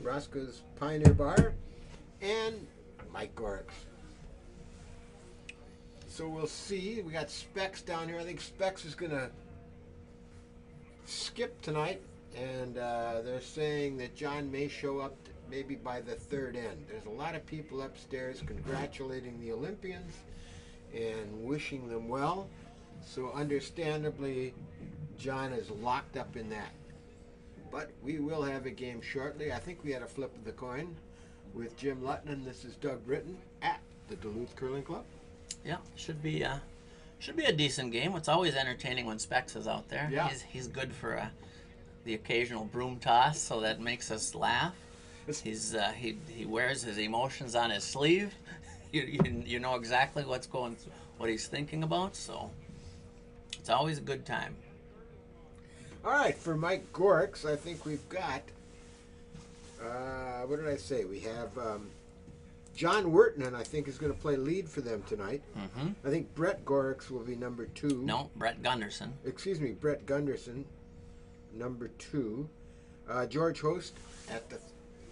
Roscoe's Pioneer Bar, and Mike Gorichs. So we'll see. We got Specs down here. I think Specs is going to skip tonight, and they're saying that John may show up maybe by the third end. There's a lot of people upstairs congratulating the Olympians and wishing them well. So understandably, John is locked up in that. But we will have a game shortly. I think we had a flip of the coin with Jim Lutton. This is Doug Britton at the Duluth Curling Club. Yeah, should be a decent game. It's always entertaining when Specs is out there. Yeah. He's good for the occasional broom toss, so that makes us laugh. He wears his emotions on his sleeve. You know exactly what he's thinking about. So it's always a good time. All right, for Mike Gorichs, I think we've got. What did I say? We have John Wirtman, I think, is going to play lead for them tonight. Mm-hmm. I think Brett Gorichs will be number 2. No, Brett Gunderson. Excuse me, Brett Gunderson, number 2. George Host at the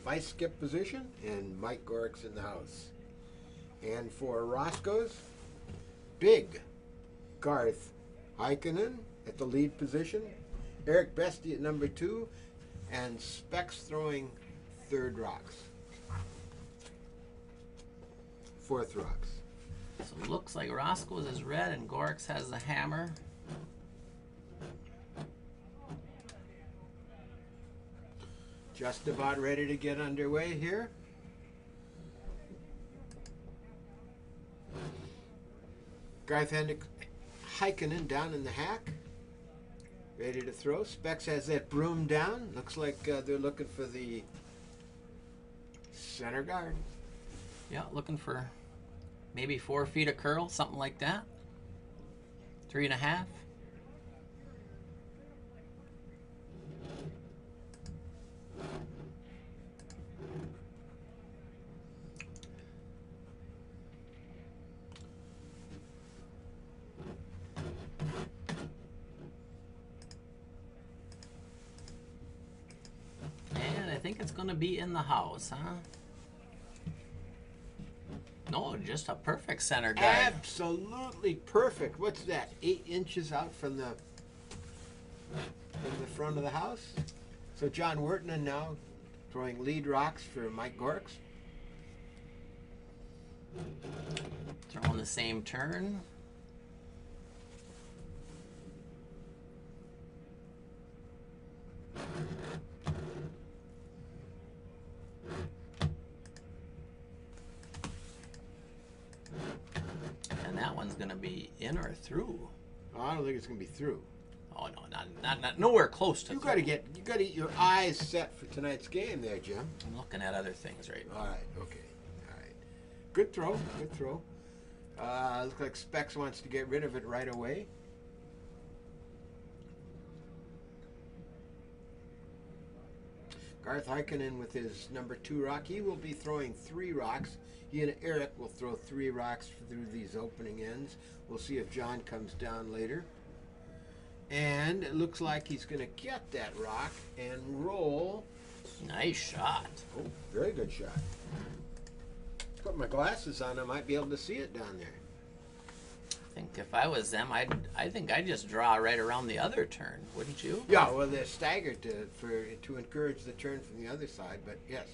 vice skip position, and Mike Gorichs in the house. And for Roscoe's, big Garth Heikkinen at the lead position, Eric Bestie at number 2, and Specs throwing third rocks. Fourth rocks. So it looks like Roscoe's is red and Gorichs has the hammer. Just about ready to get underway here. Garth Heikkinen down in the hack. Ready to throw. Specs has that broom down. Looks like they're looking for the center guard. Yeah, looking for maybe 4 feet of curl, something like that. 3.5. And I think it's going to be in the house, huh? No, just a perfect center guard. Absolutely perfect. What's that? 8 inches out from the front of the house. So John Wirtman now throwing lead rocks for Mike Gorichs. Throwing the same turn. And that one's going to be in or through. Oh, I don't think it's going to be through. Oh no, not nowhere close to. You got to get your eyes set for tonight's game, there, Jim. I'm looking at other things right now. All right, okay, all right. Good throw, good throw. Looks like Specs wants to get rid of it right away. Garth Heikkinen with his number 2 rock. He will be throwing 3 rocks. He and Eric will throw 3 rocks through these opening ends. We'll see if John comes down later. And it looks like he's going to get that rock and roll. Nice shot. Oh, very good shot. Put my glasses on, I might be able to see it down there. I think if I was them, I think I'd just draw right around the other turn, wouldn't you? Yeah, well, they're staggered to encourage the turn from the other side, but yes.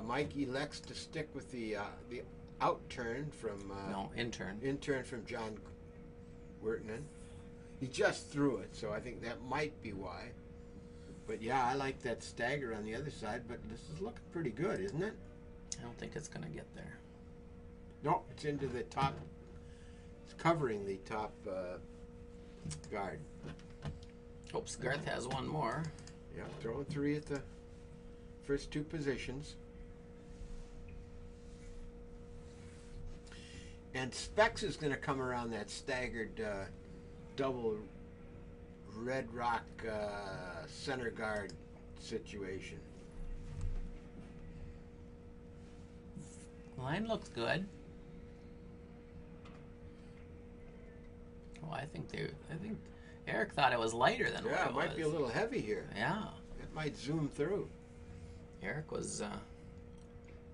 Mike elects to stick with the out turn from No, in-turn. in-turn from John Wirtman. He just threw it, so I think that might be why. But yeah, I like that stagger on the other side, but this is looking pretty good, isn't it? I don't think it's going to get there. No, it's into the top. It's covering the top guard. Oops, Garth has one more. Yeah, throwing 3 at the first 2 positions. And Specs is going to come around that staggered double red rock center guard situation. Line looks good. Oh, I think Eric thought it was lighter than what Yeah, it it might was. be a little heavy here. Yeah. That might zoom through. Eric was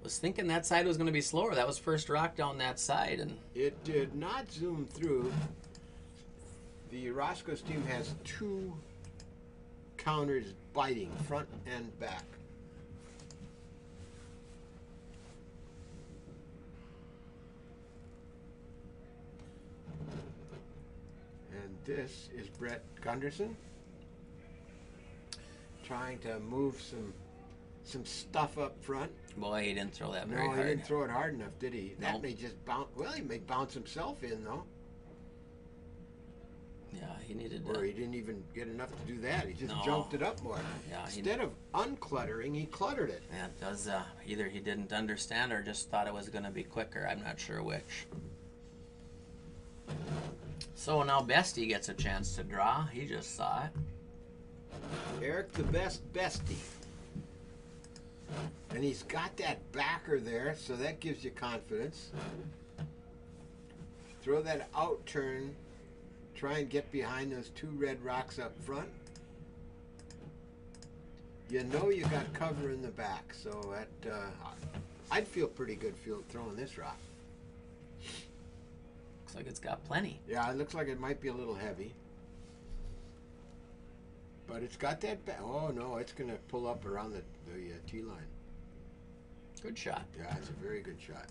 thinking that side was going to be slower. That was first rock down that side, and It did not zoom through. The Roscoe's team has 2 counters biting, front and back. And this is Brett Gunderson trying to move some stuff up front. boy, he didn't throw that very No, hard. he didn't throw it hard enough, did he? That Nope. may just bounce. Well, he may bounce himself in though, Yeah, he needed or to. he didn't even get enough to do that. He just No. jumped it up more. Yeah, he, Instead of uncluttering, he cluttered it. yeah, it does. Either he didn't understand or just thought it was going to be quicker. I'm not sure which. So now Bestie gets a chance to draw. He just saw it. Eric the bestie. And he's got that backer there, so that gives you confidence. Throw that out turn. Try and get behind those 2 red rocks up front. You know you got cover in the back, so that I'd feel pretty good throwing this rock. Looks like it's got plenty. Yeah, it looks like it might be a little heavy. But it's got that back. Oh, no, it's going to pull up around the tee line. Good shot. Yeah, it's a very good shot.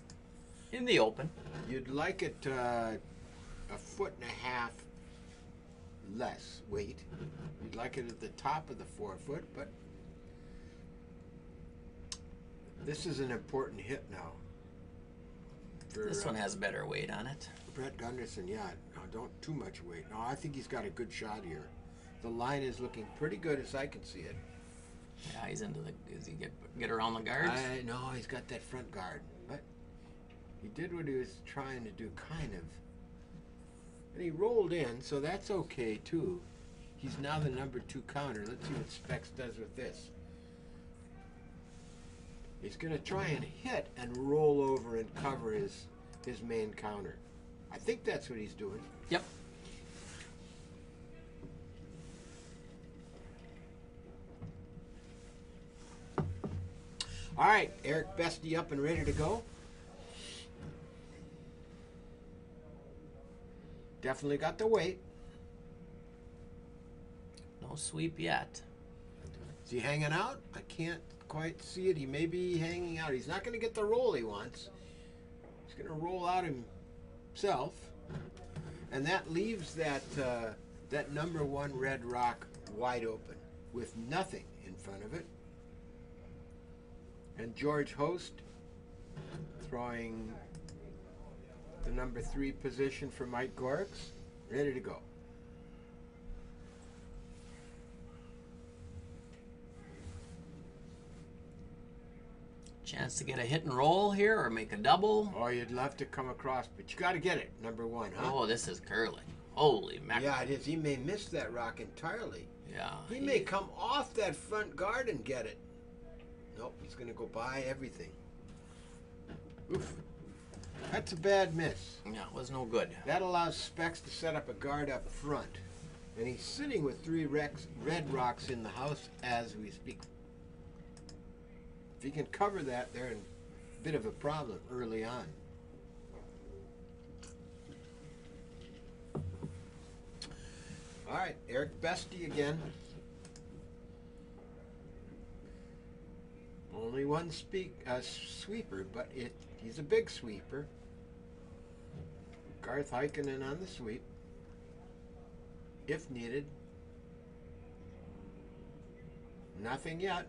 In the open. You'd like it 1.5 foot less weight. You'd like it at the top of the 4 foot, but this is an important hit now. For, This one has better weight on it. Brett Gunderson, yeah. No, don't too much weight. No, I think he's got a good shot here. The line is looking pretty good as I can see it. Yeah, he's into the. Does he get around the guards? No, he's got that front guard, but he did what he was trying to do, kind of. And he rolled in, so that's okay too. He's now the number 2 counter. Let's see what Specs does with this. He's going to try and hit and roll over and cover his main counter. I think that's what he's doing. Yep. All right, Eric Bestie up and ready to go. Definitely got the weight. No sweep yet. Is he hanging out? I can't quite see it. He may be hanging out. He's not going to get the roll he wants. He's going to roll out himself. And that leaves that number 1 red rock wide open with nothing in front of it. And George Host throwing the number 3 position for Mike Gorichs. Ready to go. Chance to get a hit and roll here or make a double. Oh, you'd love to come across, but you got to get it, number 1, huh? Oh, this is curling. Holy mackerel. Yeah, it is. He may miss that rock entirely. Yeah. He may come off that front guard and get it. Nope, he's going to go by everything. Oof. That's a bad miss. Yeah, it was no good. That allows Specs to set up a guard up front. And he's sitting with 3 red rocks in the house as we speak. If he can cover that, they're in a bit of a problem early on. All right, Eric Bestie again. Only one sweeper, but he's a big sweeper. Garth Heikkinen on the sweep, if needed. Nothing yet.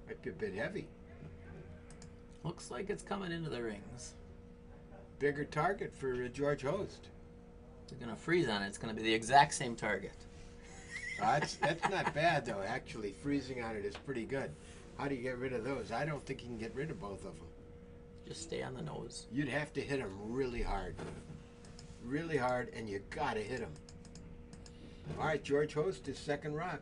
Might be a bit heavy. Looks like it's coming into the rings. Bigger target for George Host. They're going to freeze on it. It's going to be the exact same target. That's not bad, though. Actually, freezing on it is pretty good. How do you get rid of those? I don't think you can get rid of both of them. Just stay on the nose. You'd have to hit them really hard. Really hard, and you got to hit them. All right, George Host is second rock.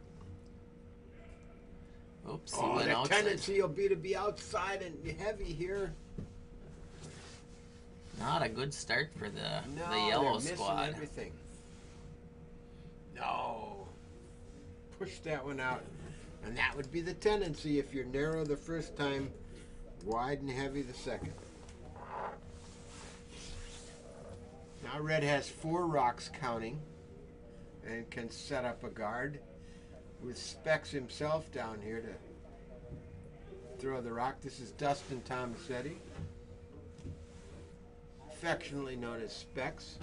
Oops, he Oh, went the outside. tendency will be to be outside and heavy here. Not a good start for the No, yellow they're missing squad. everything. No. push that one out. And that would be the tendency if you're narrow the first time, wide and heavy the second. Now red has 4 rocks counting and can set up a guard with Specs himself down here to throw the rock. This is Dustin Tomasetti, affectionately known as Specs.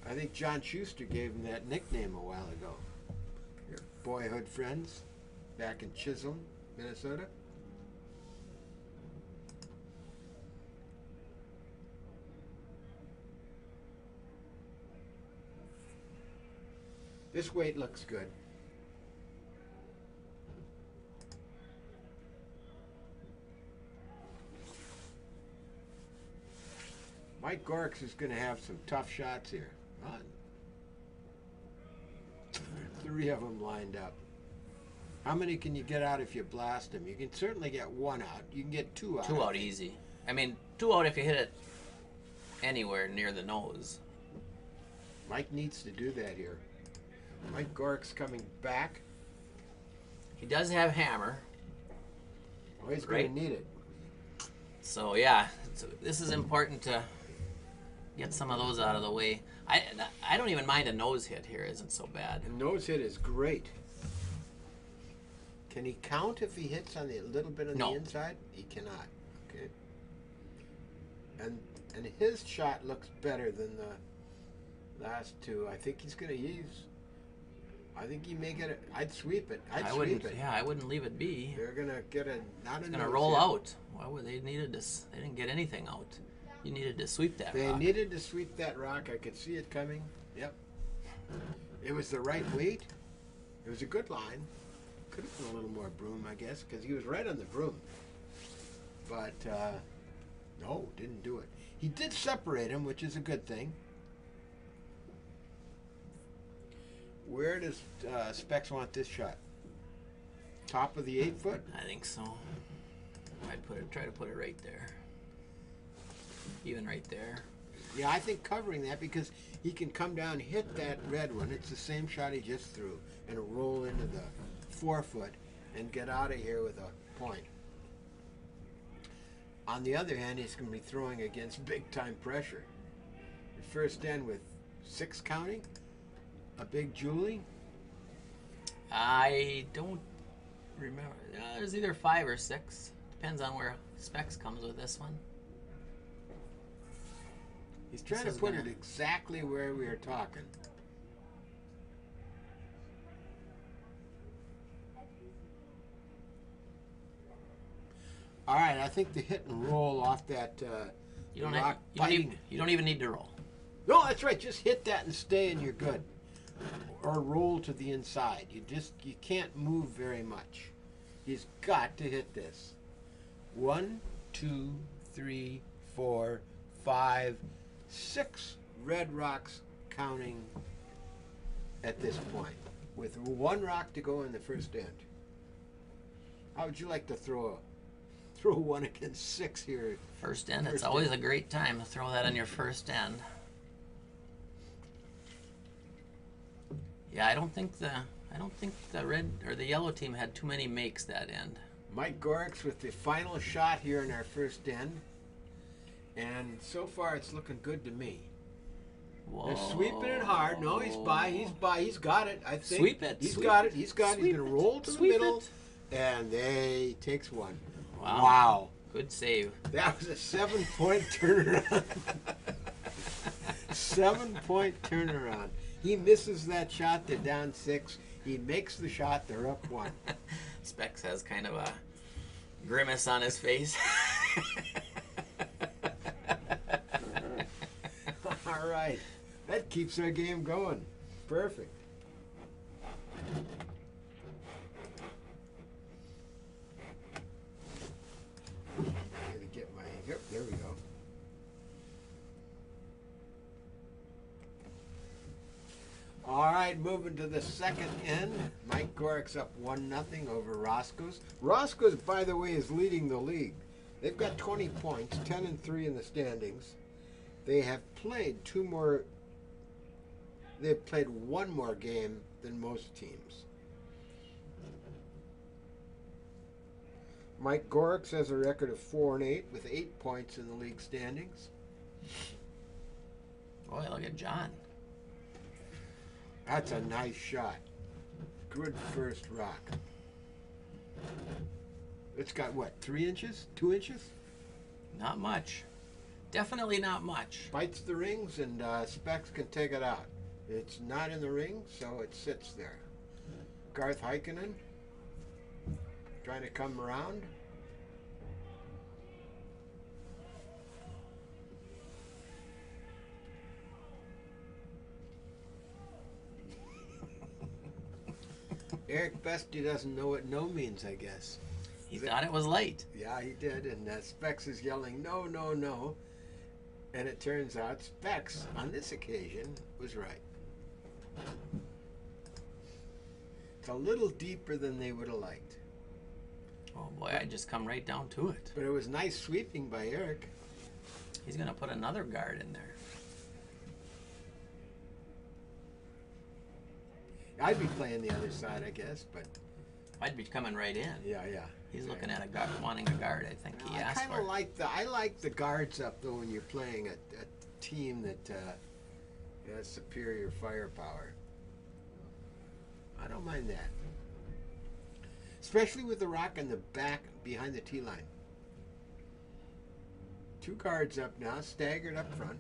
I think John Schuster gave him that nickname a while ago. Your boyhood friends back in Chisholm, Minnesota. This weight looks good. Mike Gorichs is going to have some tough shots here. 3 of them lined up. How many can you get out if you blast them? You can certainly get 1 out. You can get 2 out. 2 out easy. I mean, 2 out if you hit it anywhere near the nose. Mike needs to do that here. Mike Gorichs coming back. He does have hammer. Oh, he's going to need it. So yeah, this is important to get some of those out of the way. I don't even mind a nose hit here. Isn't so bad. The nose hit is great. Can he count if he hits on the little bit on the inside? He cannot. Okay. And his shot looks better than the last 2. I think he's going to use. I think he may get it. I'd sweep it. I'd sweep it. Yeah, I wouldn't leave it be. They're gonna get a not It's a gonna nose roll hit. out. Why would they needed this? They didn't get anything out. You needed to sweep that They rock. needed to sweep that rock. I could see it coming. Yep. It was the right weight. It was a good line. Could have been a little more broom, I guess, because he was right on the broom. But no, didn't do it. He did separate him, which is a good thing. Where does Specs want this shot? Top of the 8-foot? I think so. I'd try to put it right there. Even right there. Yeah, I think covering that because he can come down, hit that red one. It's the same shot he just threw, and roll into the 4-foot and get out of here with a point. On the other hand, he's going to be throwing against big-time pressure. The first end with 6 counting. A big Julie? I don't remember. There's either 5 or 6. Depends on where Specs comes with this one. He's trying to put it exactly where we are talking. All right, I think the hit and roll off that You don't rock you don't even need to roll. No, that's right. Just hit that and stay, and you're good. Or roll to the inside. You can't move very much. He's got to hit this. 1, 2, 3, 4, 5, 6 red rocks counting at this point, with 1 rock to go in the first end. How would you like to throw 1 against 6 here? First end. It's always a great time to throw that on your first end. Yeah, I don't think the red or the yellow team had too many makes that end. Mike Gorichs with the final shot here in our first end. And so far it's looking good to me. Whoa. They're sweeping it hard. No, he's by. He's got it, I think. Sweep it. He's Sweep got it. it. He's got it. He's going to roll to the Sweep middle. it. And they takes 1. Wow. Good save. That was a 7-point turnaround. 7-point turnaround. He misses that shot. They're down 6. He makes the shot. They're up 1. Specs has kind of a grimace on his face. All right. That keeps our game going. Perfect. I'm going to get my... Yep, there we go. All right, moving to the second end. Mike Gorichs up 1-0 over Roscoe's. Roscoe's, by the way, is leading the league. They've got 20 points, 10-3 in the standings. They have played 2 more. They've played 1 more game than most teams. Mike Gorichs has a record of 4-8 with 8 points in the league standings. Boy, look at John. That's a nice shot. Good first rock. It's got what, 3 inches? 2 inches? Not much. Definitely not much. Bites the rings and Specs can take it out. It's not in the ring, so it sits there. Garth Heikkinen trying to come around. Eric Bestie doesn't know what no means, I guess. He thought it was late. Yeah, he did, and Specs is yelling, no, no, no. And it turns out Specs, on this occasion, was right. It's a little deeper than they would have liked. Oh boy, I just come right down to it. But it was nice sweeping by Eric. He's going to put another guard in there. I'd be playing the other side, I guess, but I'd be coming right in. yeah. He's looking at a guard, wanting a guard. I think he asked for. I like the guards up though when you're playing a team that has superior firepower. I don't mind that, especially with the rock in the back behind the tee line. 2 guards up now, staggered up front.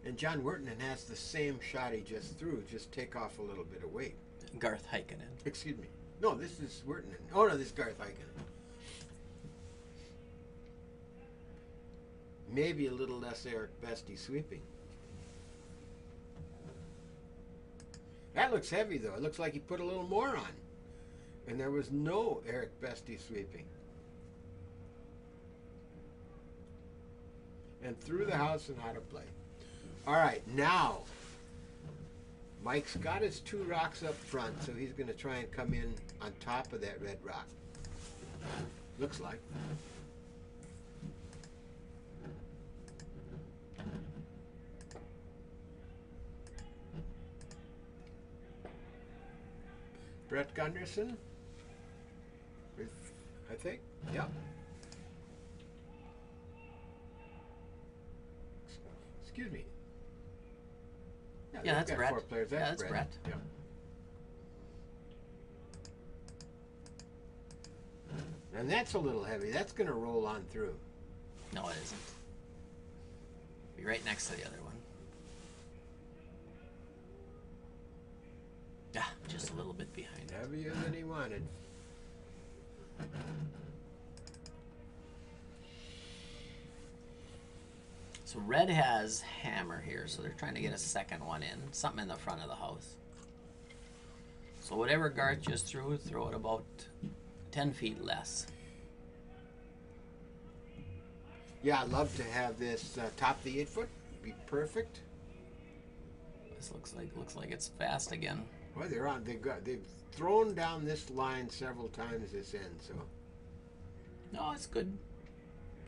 And John Wurtenen has the same shot he just threw, just take off a little bit of weight. Garth Heikkinen. Excuse me. No, this is Wurtenen. Oh, no, this is Garth Heikkinen. Maybe a little less Eric Bestie sweeping. That looks heavy, though. It looks like he put a little more on. And there was no Eric Bestie sweeping. And through the house and out of play. All right, now Mike's got his 2 rocks up front, so he's going to try and come in on top of that red rock. Looks like. Brett Gunderson, I think. Yep. Excuse me. Yeah, that's got Brett. 4 players. That's Brett. Yeah. And that's a little heavy. That's going to roll on through. No, it isn't. Be right next to the other one. Yeah, just a little bit behind. Heavier than he wanted. So red has hammer here, so they're trying to get a second one in. Something in the front of the house. So whatever Garth just threw, throw it about 10 feet less. Yeah, I'd love to have this top the 8-foot. Be perfect. This looks like it's fast again. Well, they're on. They've thrown down this line several times this end. So No, it's good.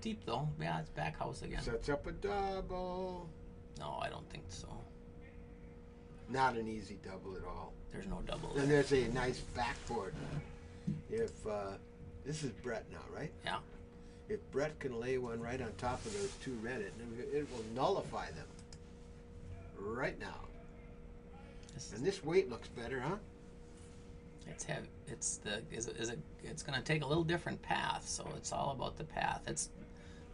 Deep though. Yeah, it's back house again. sets up a double. No, I don't think so. Not an easy double at all. There's no double And there. there's a nice backboard. If this is Brett now, right? Yeah. If Brett can lay one right on top of those 2 red, it will nullify them right now. And this weight looks better, huh? It's heavy. It's going to take a little different path, so it's all about the path.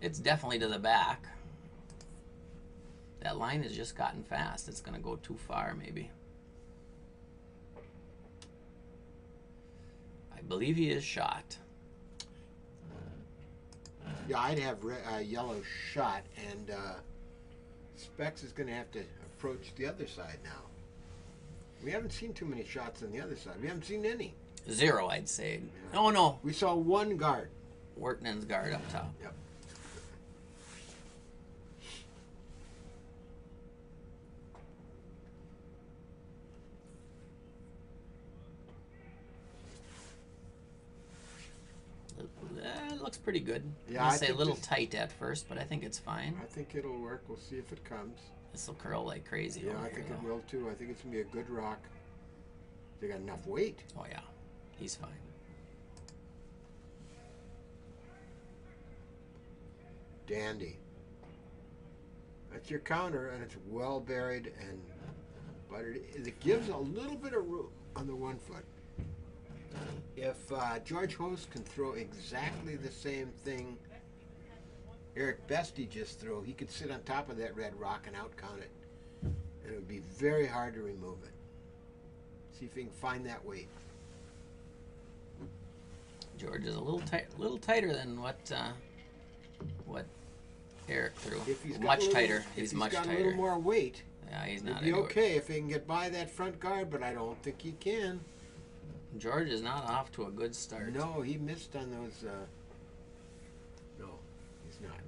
It's definitely to the back. That line has just gotten fast. It's going to go too far, maybe. I believe he is shot. Yeah, I'd have yellow shot, and Specs is going to have to approach the other side now. We haven't seen too many shots on the other side. We haven't seen any. 0, I'd say. Yeah. Oh, no. We saw 1 guard. Wurtenen's guard up top. Yep. It looks pretty good. Yeah, I'll I say a think little this- tight at first, but I think it's fine. I think it'll work. We'll see if it comes. This will curl like crazy. Yeah, over I here, think it though. will too. I think it's gonna be a good rock. They got enough weight. Oh yeah, he's fine. Dandy. That's your counter, and it's well buried, but it gives a little bit of room on the 1 foot. If George Host can throw exactly the same thing Eric Bestie just threw, he could sit on top of that red rock and out count it, and it would be very hard to remove it. See if he can find that weight. George is a little tighter than what Eric threw. If he's got Much a little, tighter. if He's he's much got tighter. a little more weight, Yeah, he's it'd not be anywhere. okay if he can get by that front guard, but I don't think he can. George is not off to a good start. No, he missed on those. No, he's not.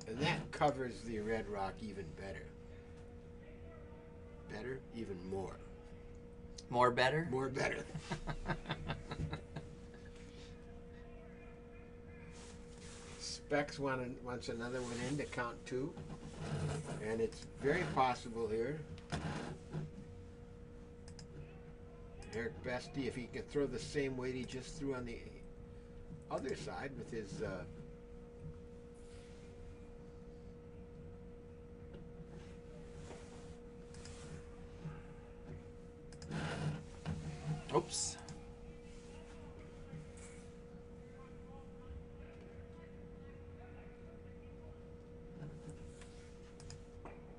And that covers the red rock even better. Better? Even more. More better? More better. Specs wants another one in to count 2. And it's very possible here. Eric Bestie, if he can throw the same weight he just threw on the other side with his Oops.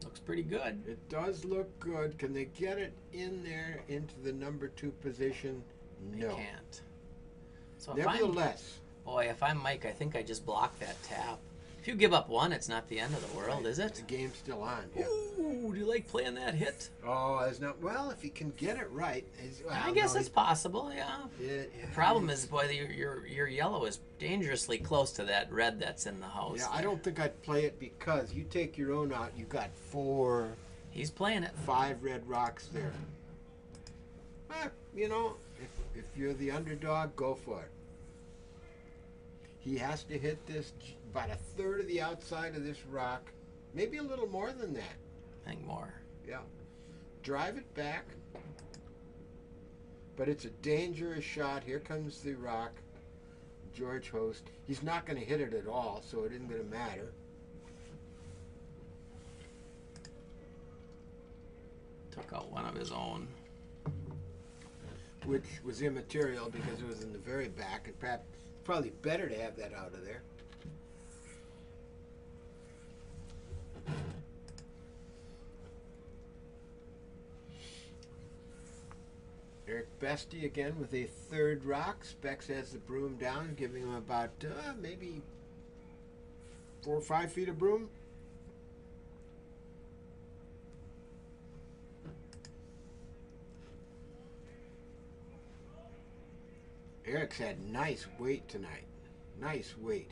Looks pretty good. It does look good. Can they get it in there into the number 2 position? No. They can't. So if I'm, Nevertheless, boy, if I'm Mike, I think I just blocked that tap. If you give up 1, it's not the end of the world, is the it? game's still on. Yeah. Ooh, do you like playing that hit? Oh, it's not. Well, if he can get it right, I guess it's possible, yeah. The Problem is, boy, your yellow is dangerously close to that red that's in the house. Yeah, I don't think I'd play it because you take your own out, you got 4, He's playing it. 5 red rocks there. You know, if you're the underdog, go for it. He has to hit this about 1/3 of the outside of this rock, maybe a little more than that. I think more. Yeah. Drive it back. But it's a dangerous shot. Here comes the rock. George Host. He's not going to hit it at all, so it isn't going to matter. Took out one of his own. Which was immaterial because it was in the very back, and perhaps probably better to have that out of there. Eric Bestie again with a 3rd rock. Specs has the broom down, giving him about maybe 4 or 5 feet of broom. Eric's had nice weight tonight. Nice weight.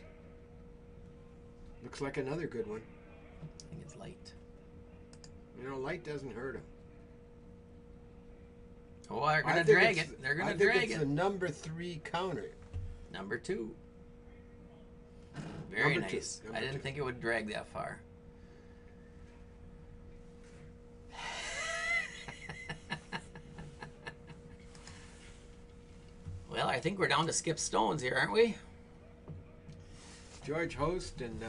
Looks like another good one. I think it's light. You know, light doesn't hurt him. Oh, they're going to drag it. They're going to drag I think it's it. the number 3 counter. Number 2. Very Number 2. nice. Number I didn't 2. think it would drag that far. Well, I think we're down to skip stones here, aren't we? George Host and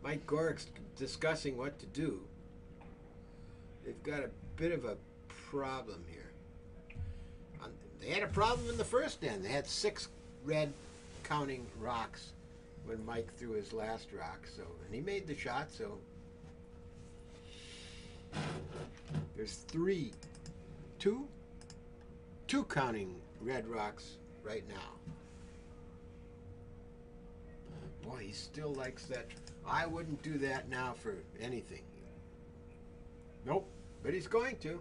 Mike Gorichs discussing what to do. They've got a bit of a problem here. They had a problem in the first end. They had 6 red counting rocks when Mike threw his last rock. So, and he made the shot. So there's 2 counting red rocks right now. Boy, he still likes that. I wouldn't do that now for anything. Nope, but he's going to.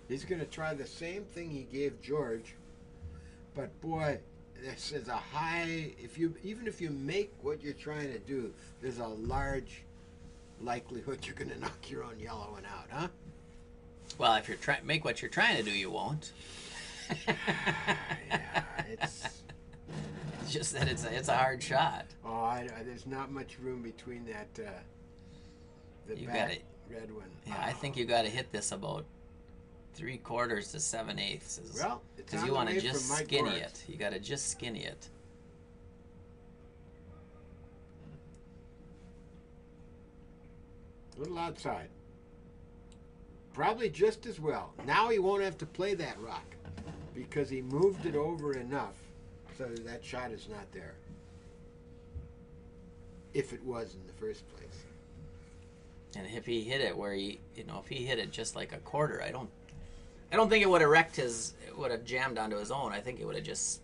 He's going to try the same thing he gave George. But boy, this is a high. Even if you make what you're trying to do, there's a large likelihood you're going to knock your own yellow one out, huh? Well, if you make what you're trying to do, you won't. Yeah, it's just that it's a hard shot. Oh, there's not much room between the You back gotta, red one. yeah, I think you got to hit this about 3/4 to 7/8. Well, it's Because on you the want to way just from Mike skinny Gorichs. it. You got to just skinny it. A little outside. Probably just as well. Now he won't have to play that rock because he moved it over enough so that shot is not there. If it was in the first place. And if he hit it where he, if he hit it just like a quarter, I don't think it would have wrecked his, it would have jammed onto his own. I think it would have just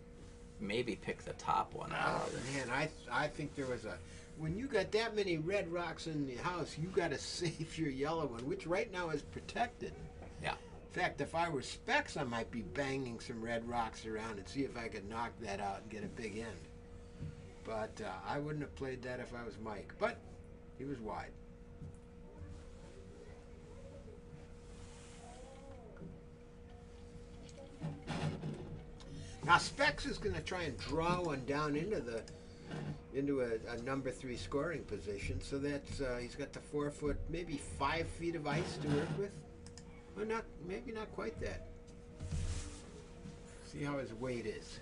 maybe picked the top one out. Oh man, I think there was a, when you got that many red rocks in the house, you got to save your yellow one, which right now is protected. Yeah. In fact, if I were Specs, I might be banging some red rocks around and see if I could knock that out and get a big end. But I wouldn't have played that if I was Mike. But he was wide. Now Specs is going to try and draw one down into a number 3 scoring position. So that's he's got the 4 foot, maybe 5 feet of ice to work with. Well, maybe not quite that. See how his weight is.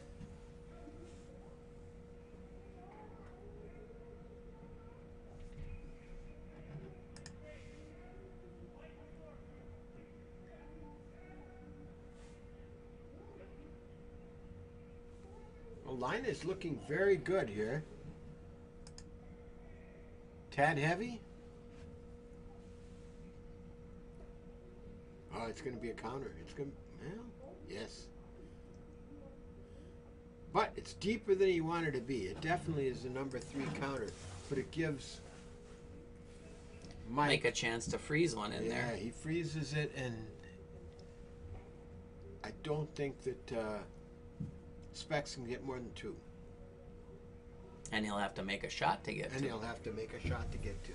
Well, line is looking very good here. Tad heavy. Oh, it's going to be a counter. It's going to, well, yes. But it's deeper than he wanted to be. It definitely is a number 3 counter, but it gives Mike Make a chance to freeze one in there. Yeah, he freezes it, and I don't think that Specs can get more than 2. And he'll have to make a shot to get And to. he'll have to make a shot to get to.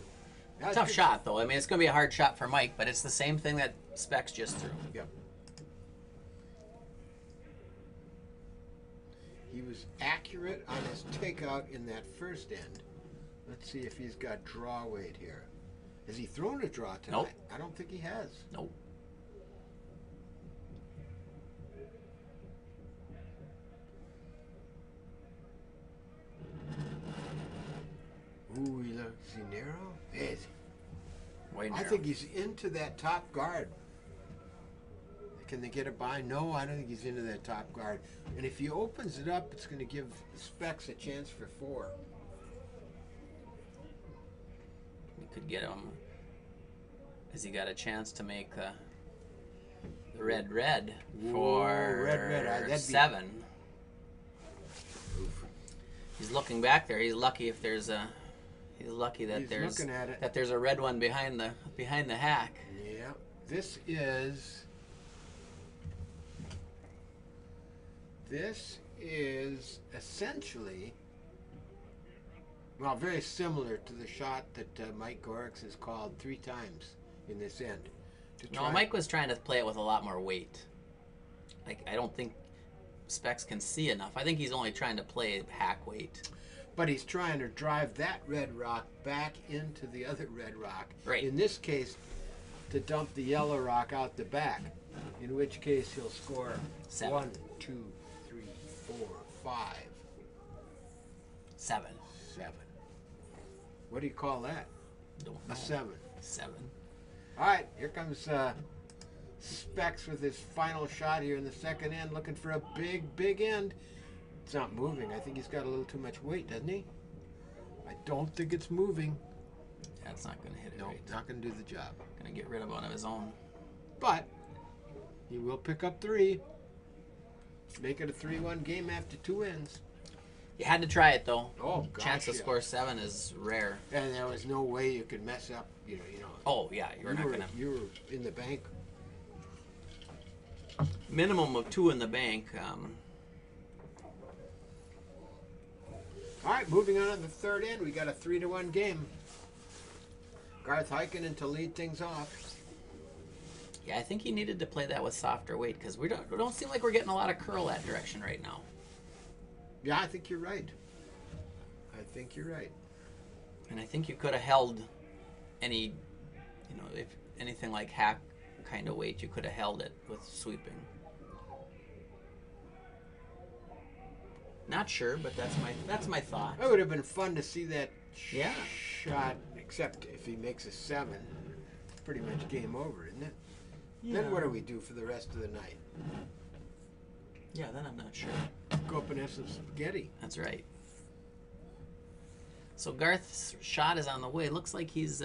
Tough shot, though. I mean, it's going to be a hard shot for Mike, but it's the same thing that Specs just threw. Yep. He was accurate on his takeout in that first end. Let's see if he's got draw weight here. Has he thrown a draw tonight? Nope. I don't think he has. Nope. Ooh, is he narrow? Is he? Way narrow. I think he's into that top guard. Can they get a by? No, I don't think he's into that top guard. And if he opens it up, it's going to give Specs a chance for 4. We could get him. Has he got a chance to make the red for red. That'd be 7? He's looking back there. He's lucky if there's a. He's lucky that He's there's looking at it. that there's a red one behind the hack. Yeah, this is essentially, well, very similar to the shot that Mike Gorichs has called 3 times in this end. No, Mike was trying to play it with a lot more weight. Like, I don't think Specs can see enough. I think he's only trying to play hack weight. But he's trying to drive that red rock back into the other red rock. Right. In this case, to dump the yellow rock out the back. In which case he'll score 7. 1, 2, 3, 4, 5. 7. 7. What do you call that? Don't know. A 7. 7. All right, here comes Specs with his final shot here in the second end, looking for a big end. It's not moving. I think he's got a little too much weight, doesn't he? I don't think it's moving. That's not going to hit it No, right. not going to do the job. Going to get rid of one of his own. But he will pick up 3. Make it a 3-1 game after 2 ends. You had to try it, though. Oh, gosh, Chance to yeah. score 7 is rare. And there was no way you could mess up. You know. Oh, yeah, you're not going to. You were in the bank. Minimum of 2 in the bank. All right, moving on to the third end, we got a 3-1 game. Garth Heikkinen to lead things off. Yeah, I think he needed to play that with softer weight because we don't seem like we're getting a lot of curl that direction right now. Yeah, I think you're right. And I think you could have held any You know, if anything like hack kind of weight, you could have held it with sweeping. Not sure, but that's my thought. It would have been fun to see that Yeah. shot, except if he makes a 7, it's pretty much game over, isn't it? Yeah. Then what do we do for the rest of the night? Yeah, then I'm not sure. Go up and have some spaghetti. That's right. So Garth's shot is on the way. Looks like he's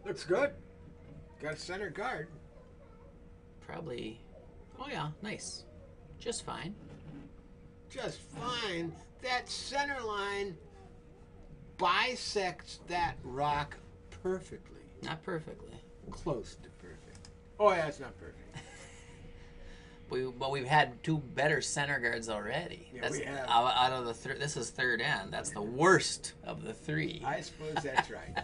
Looks good. Got a center guard. probably. Oh yeah, nice. Just fine. Just fine. That center line bisects that rock perfectly. Not perfectly. Close to perfect. Oh yeah, it's not perfect. But we've had 2 better center guards already. Yeah, That's we have. out of the this is third end. That's the worst of the 3. I suppose that's right.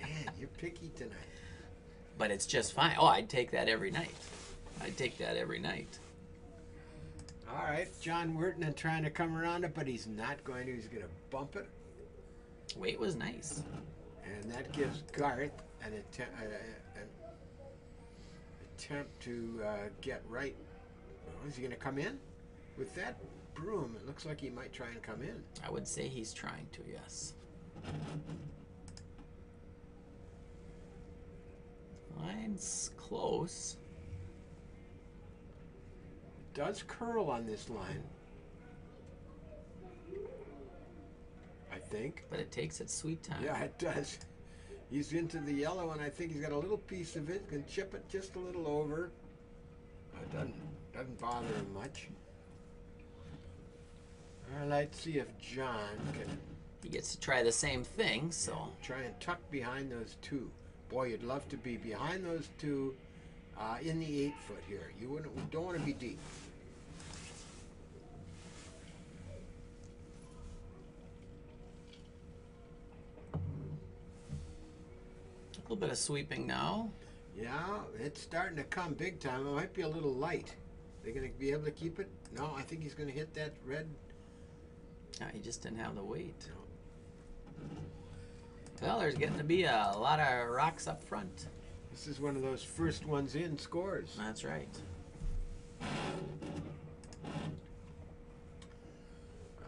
Man, you're picky tonight. But it's just fine. Oh, I'd take that every night. I'd take that every night. All right, John Wertman trying to come around it, but he's not going to. He's going to bump it. Weight was nice. And that gives Garth an attempt to get right. Oh, is he going to come in? With that broom, it looks like he might try and come in. I would say he's trying to, yes. Line's close. Does curl on this line, I think. But it takes its sweet time. Yeah, it does. He's into the yellow, and I think he's got a little piece of it. Can chip it just a little over. It doesn't bother him much. All right, let's see if John can He gets to try the same thing, so. try and tuck behind those 2. Boy, you'd love to be behind those 2 in the 8-foot here. You don't want to be deep. A little bit of sweeping now. Yeah, it's starting to come big time. It might be a little light. They're going to be able to keep it? No, I think he's going to hit that red. No, he just didn't have the weight. Well, there's getting to be a lot of rocks up front. This is one of those first ones in scores. That's right. All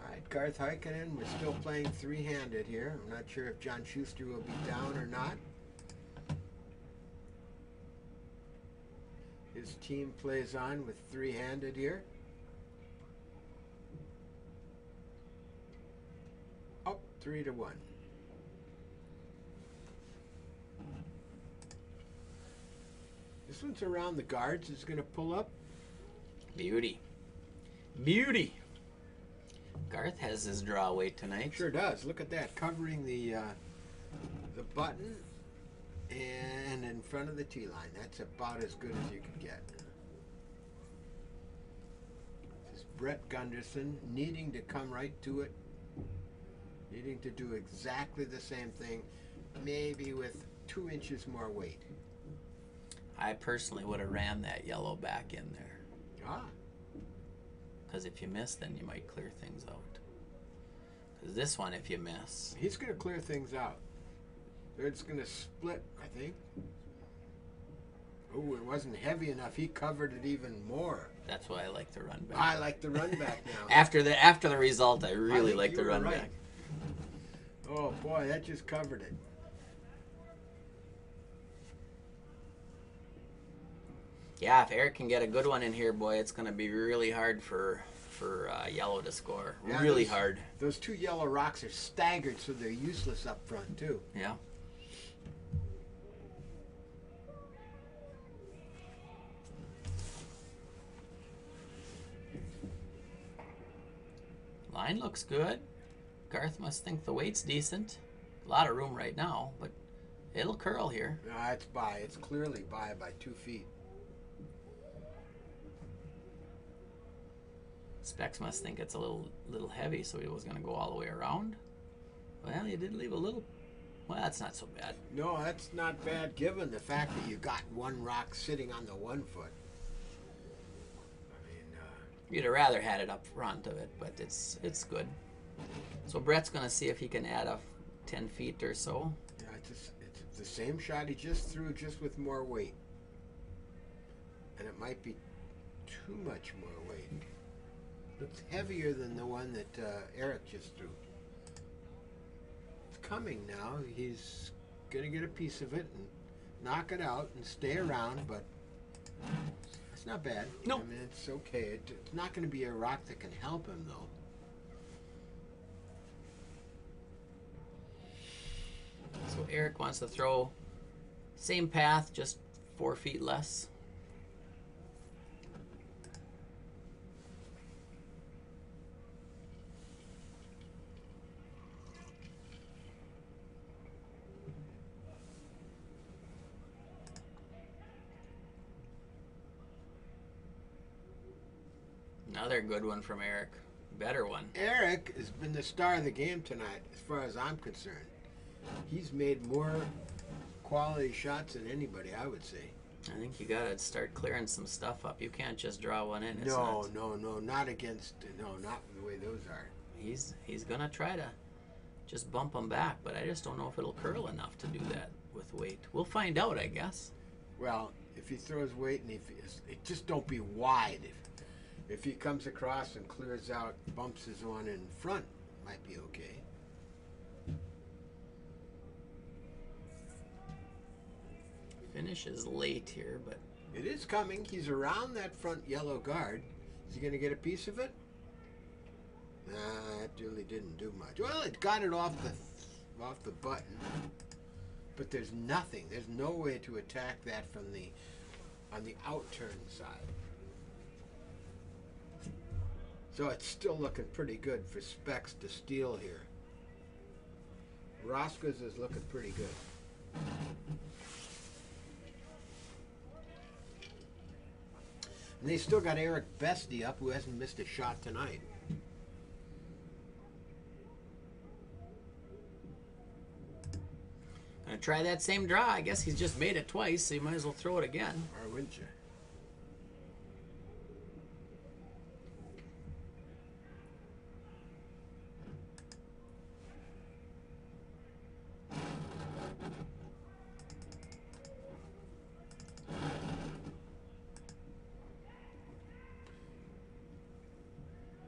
right, Garth Heikkinen, we're still playing 3-handed here. I'm not sure if John Schuster will be down or not. His team plays on with 3-handed here. Up 3-1. This one's around the guards. It's going to pull up. Beauty. Beauty. Garth has his draw weight tonight. Sure does. Look at that, covering the button and in front of the tee line. That's about as good as you can get. This is Brett Gunderson needing to come right to it, needing to do exactly the same thing, maybe with 2 inches more weight. I personally would have ran that yellow back in there. Ah, Because if you miss, then you might clear things out. Because this one, if you miss. he's going to clear things out. It's going to split, I think. Oh, it wasn't heavy enough. He covered it even more. That's why I like to run back. I like the run back now. After the result, I really think like you to were run right. back. Oh boy, that just covered it. Yeah, if Eric can get a good one in here, boy, it's going to be really hard for yellow to score. Yeah, really hard. Those 2 yellow rocks are staggered, so they're useless up front too. Yeah. Line looks good. Garth must think the weight's decent. A lot of room right now, but it'll curl here. No, it's by. It's clearly by 2 feet. Specs must think it's a little heavy, so he was going to go all the way around. Well, you did leave a little. Well, that's not so bad. No, that's not bad given the fact that you got 1 rock sitting on the 1 foot. I mean, You'd have rather had it up front of it, but it's good. So Brett's going to see if he can add a 10 feet or so. It's the same shot he just threw, just with more weight. And it might be too much more weight. It's heavier than the one that Eric just threw. It's coming now. He's going to get a piece of it and knock it out and stay around, but it's not bad. No. I mean, it's okay. It's not going to be a rock that can help him, though. So Eric wants to throw same path, just 4 feet less. Another good one from Eric. Better one. Eric has been the star of the game tonight, as far as I'm concerned. He's made more quality shots than anybody, I would say. I think you gotta start clearing some stuff up. You can't just draw one in. No, not against. No, not the way those are. He's gonna try to just bump them back, but I just don't know if it'll curl enough to do that with weight. We'll find out, I guess. Well, if he throws weight and it just don't be wide. If he comes across and clears out, bumps his one in front, might be okay. Finish is late here, but it is coming. He's around that front yellow guard. Is he going to get a piece of it? Nah, it really didn't do much. Well, it got it off the button, but there's nothing. There's no way to attack that on the outturn side. So it's still looking pretty good for Specs to steal here. Roscoe's is looking pretty good. And they still got Eric Bestie up, who hasn't missed a shot tonight. gonna try that same draw. I guess he's just made it twice, so you might as well throw it again. Or wouldn't you?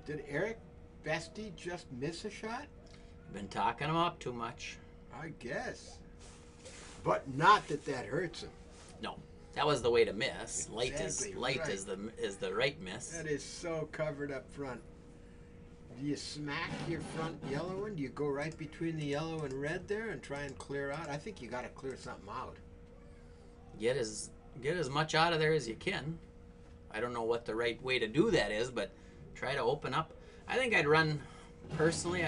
Did Eric Bestie just miss a shot? Been talking him up too much. I guess. But not that hurts him. No, that was the way to miss. Exactly Light right. is the right miss. That is so covered up front. Do you smack your front yellow one? Do you go right between the yellow and red there and try and clear out? I think you got to clear something out. Get as much out of there as you can. I don't know what the right way to do that is, but try to open up. I think I'd run, personally,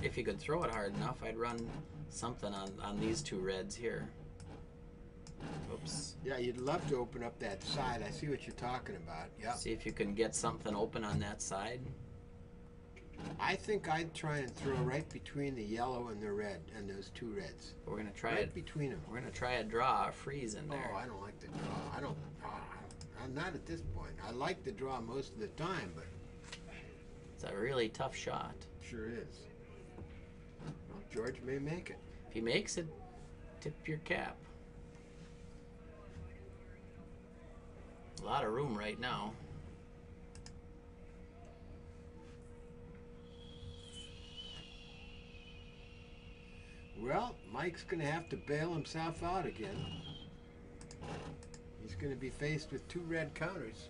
if you could throw it hard enough, I'd run something on these two reds here. Oops. Yeah, you'd love to open up that side. I see what you're talking about. Yeah. See if you can get something open on that side. I think I'd try and throw right between the yellow and the red, and those two reds. We're gonna try right it between them. We're gonna try a draw, a freeze in there. Oh, I don't like the draw. I'm not at this point. I like the draw most of the time, but It's a really tough shot. sure is. Well, George may make it. If he makes it, tip your cap. A lot of room right now. Well, Mike's going to have to bail himself out again. He's going to be faced with two red counters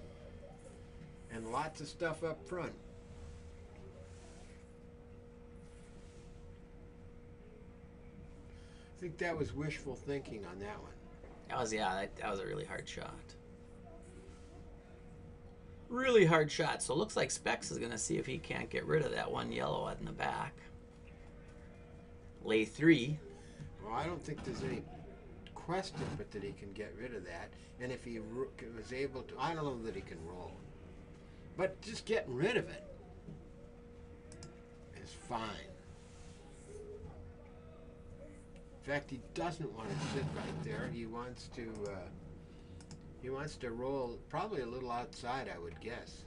and lots of stuff up front. I think that was wishful thinking on that one. That was a really hard shot. Really hard shot. So it looks like Specs is going to see if he can't get rid of that one yellow in the back. Lay 3. Well, I don't think there's any question but that he can get rid of that. And if he was able to, I don't know that he can roll. But just getting rid of it is fine. In fact, he doesn't want to sit right there. He wants to roll probably a little outside, I would guess.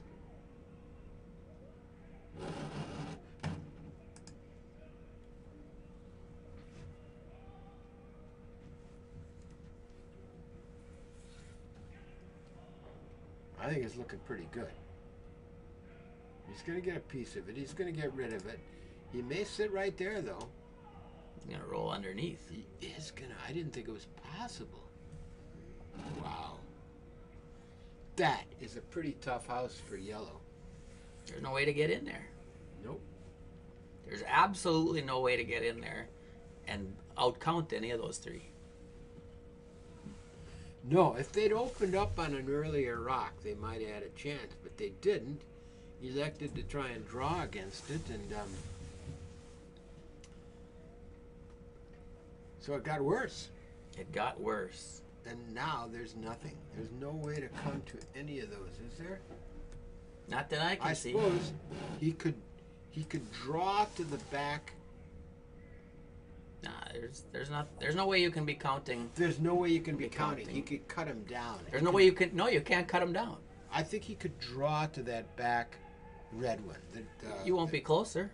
I think it's looking pretty good. He's going to get a piece of it. He's going to get rid of it. He may sit right there, though. He's going to roll underneath. He is going to. I didn't think it was possible. Wow. That is a pretty tough house for yellow. There's no way to get in there. Nope. There's absolutely no way to get in there and outcount any of those three. No, if they'd opened up on an earlier rock, they might have had a chance, but they didn't. He elected to try and draw against it, and so it got worse. It got worse. And now there's nothing. There's no way to come to any of those, is there? Not that I can see. I suppose he could draw to the back. Nah, there's no way you can be counting. There's no way you can be counting. He could cut him down. There's no way you can. No, you can't cut him down. I think he could draw to that back red one. You won't be closer.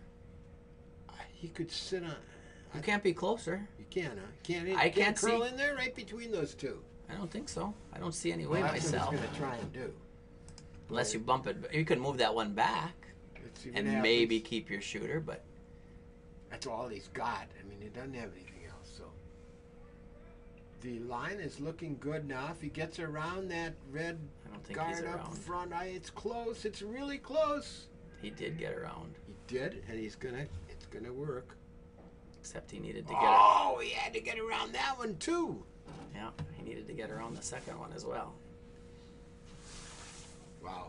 He could sit on. You can't be closer. You can, huh? I can't curl see. in there right between those two. I don't think so. I don't see any way That's myself. what he's going to try and do. Unless you bump it. You can move that one back and maybe keep your shooter, but that's all he's got. I mean, he doesn't have anything else. So the line is looking good now. If he gets around that red guard up front, it's close. It's really close. He did get around. He did, and it's gonna work. Except he needed to get. Oh, he had to get around that one too. Yeah, he needed to get around the second one as well. Wow.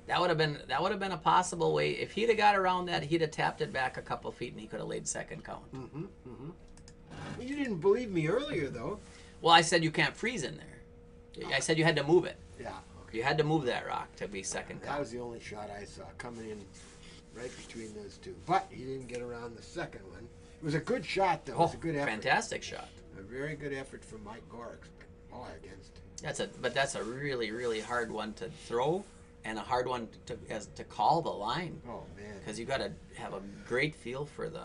That would have been a possible way. If he'd have got around that, he'd have tapped it back a couple feet and he could have laid second count. Mm-hmm. Mm-hmm. Well, you didn't believe me earlier, though. Well, I said you can't freeze in there. I said you had to move it. Yeah. Okay. You had to move that rock to be second count. That was the only shot I saw coming in right between those two. But he didn't get around the second one. It was a good shot, though. It was a good effort. Fantastic shot. A very good effort from Mike Gorichs. Boy, against. That's a really, really hard one to throw. And a hard one to call the line. Oh, man. Because you got to have a great feel for the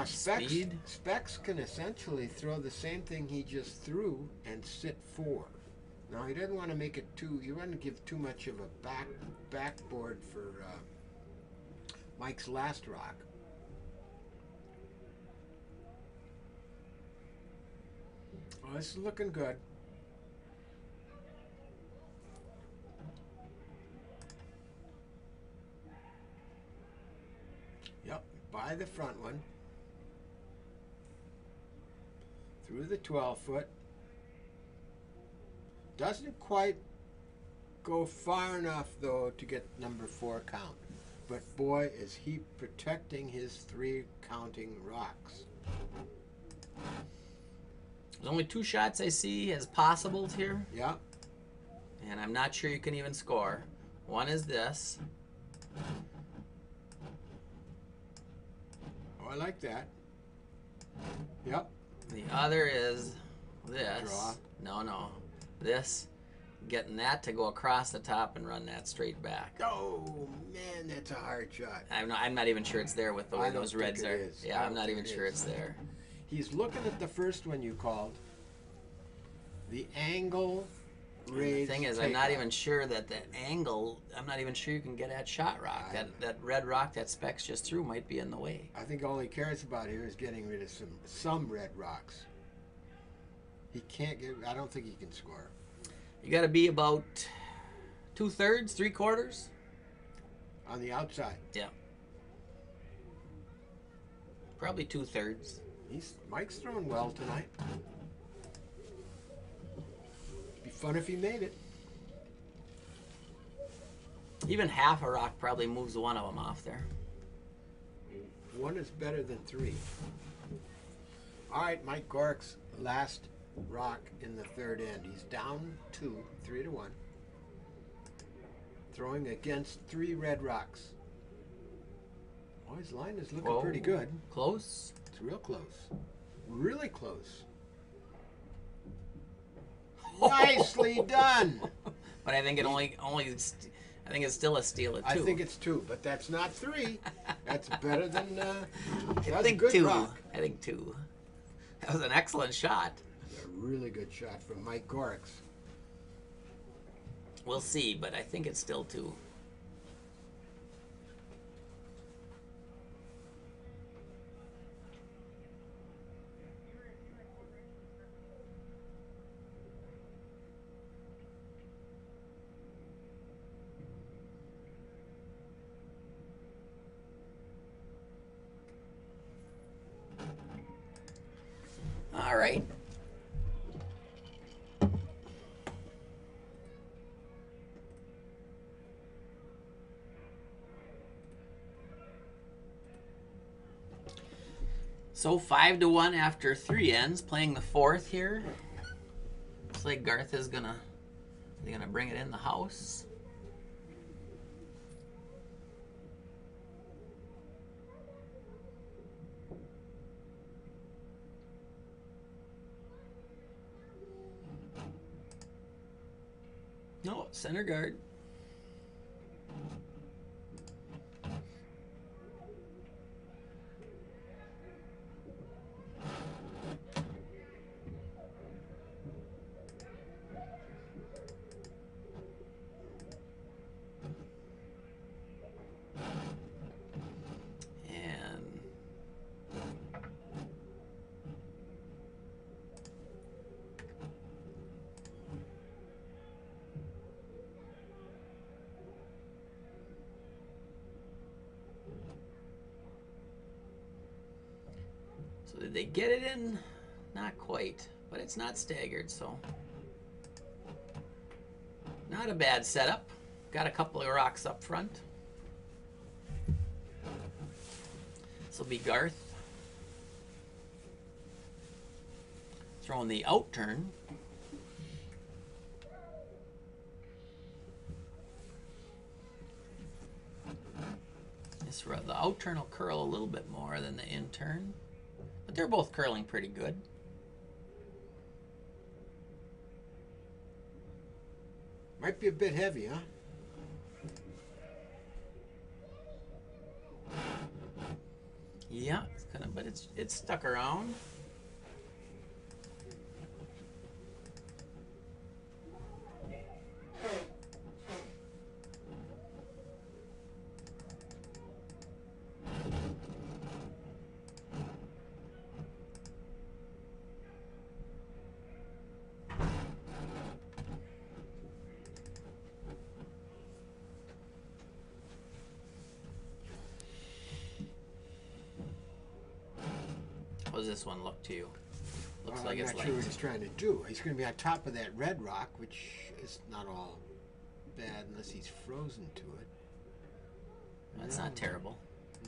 speed. Specs can essentially throw the same thing he just threw and sit 4. Now, he doesn't want to make it too... You want to give too much of a backboard for Mike's last rock. Oh, this is looking good. Yep, by the front one. Through the 12-foot. Doesn't quite go far enough, though, to get number 4 count. But boy, is he protecting his 3 counting rocks. There's only 2 shots I see as possibles here. Yeah. And I'm not sure you can even score. One is this. Oh, I like that. Yep. The other is this. Draw. No. This. Getting that to go across the top and run that straight back. Oh, man, that's a hard shot. I'm not even sure it's there with the way those reds are. Is. Yeah, I'm not even sure it's there. He's looking at the first one you called. The angle raised. The thing is, I'm not even sure that the angle, I'm not even sure you can get at shot rock. That red rock that Specs just threw might be in the way. I think all he cares about here is getting rid of some red rocks. He can't get, I don't think he can score. You got to be about 2/3, 3/4 on the outside. Yeah. Probably 2/3. Mike's throwing well tonight. Be fun if he made it. Even half a rock probably moves one of them off there. 1 is better than 3. All right, Mike Gorichs, last rock in the 3rd end. He's down 2, 3-1. Throwing against 3 red rocks. Oh, his line is looking pretty good. Close. It's real close. Really close. Oh. Nicely done. But I think I think it's still a steal at 2. I think it's 2, but that's not 3. That's better than. That's I think a good 2. rock. I think 2. That was an excellent shot. A really good shot from Mike Gorichs. We'll see, but I think it's still 2. All right. So 5-1 after 3 ends, playing the 4th here. Looks like Garth is gonna bring it in the house. No, center guard. And so did they get it in? Not quite, but it's not staggered, so not a bad setup. Got a couple of rocks up front. This will be Garth throwing the out turn. The out turn will curl a little bit more than the in turn, but they're both curling pretty good. Might be a bit heavy, huh? Yeah, it's kind of, but it's stuck around. How does this one look to you? Looks like it's I'm not light. sure what he's trying to do. He's going to be on top of that red rock, which is not all bad unless he's frozen to it. That's not terrible.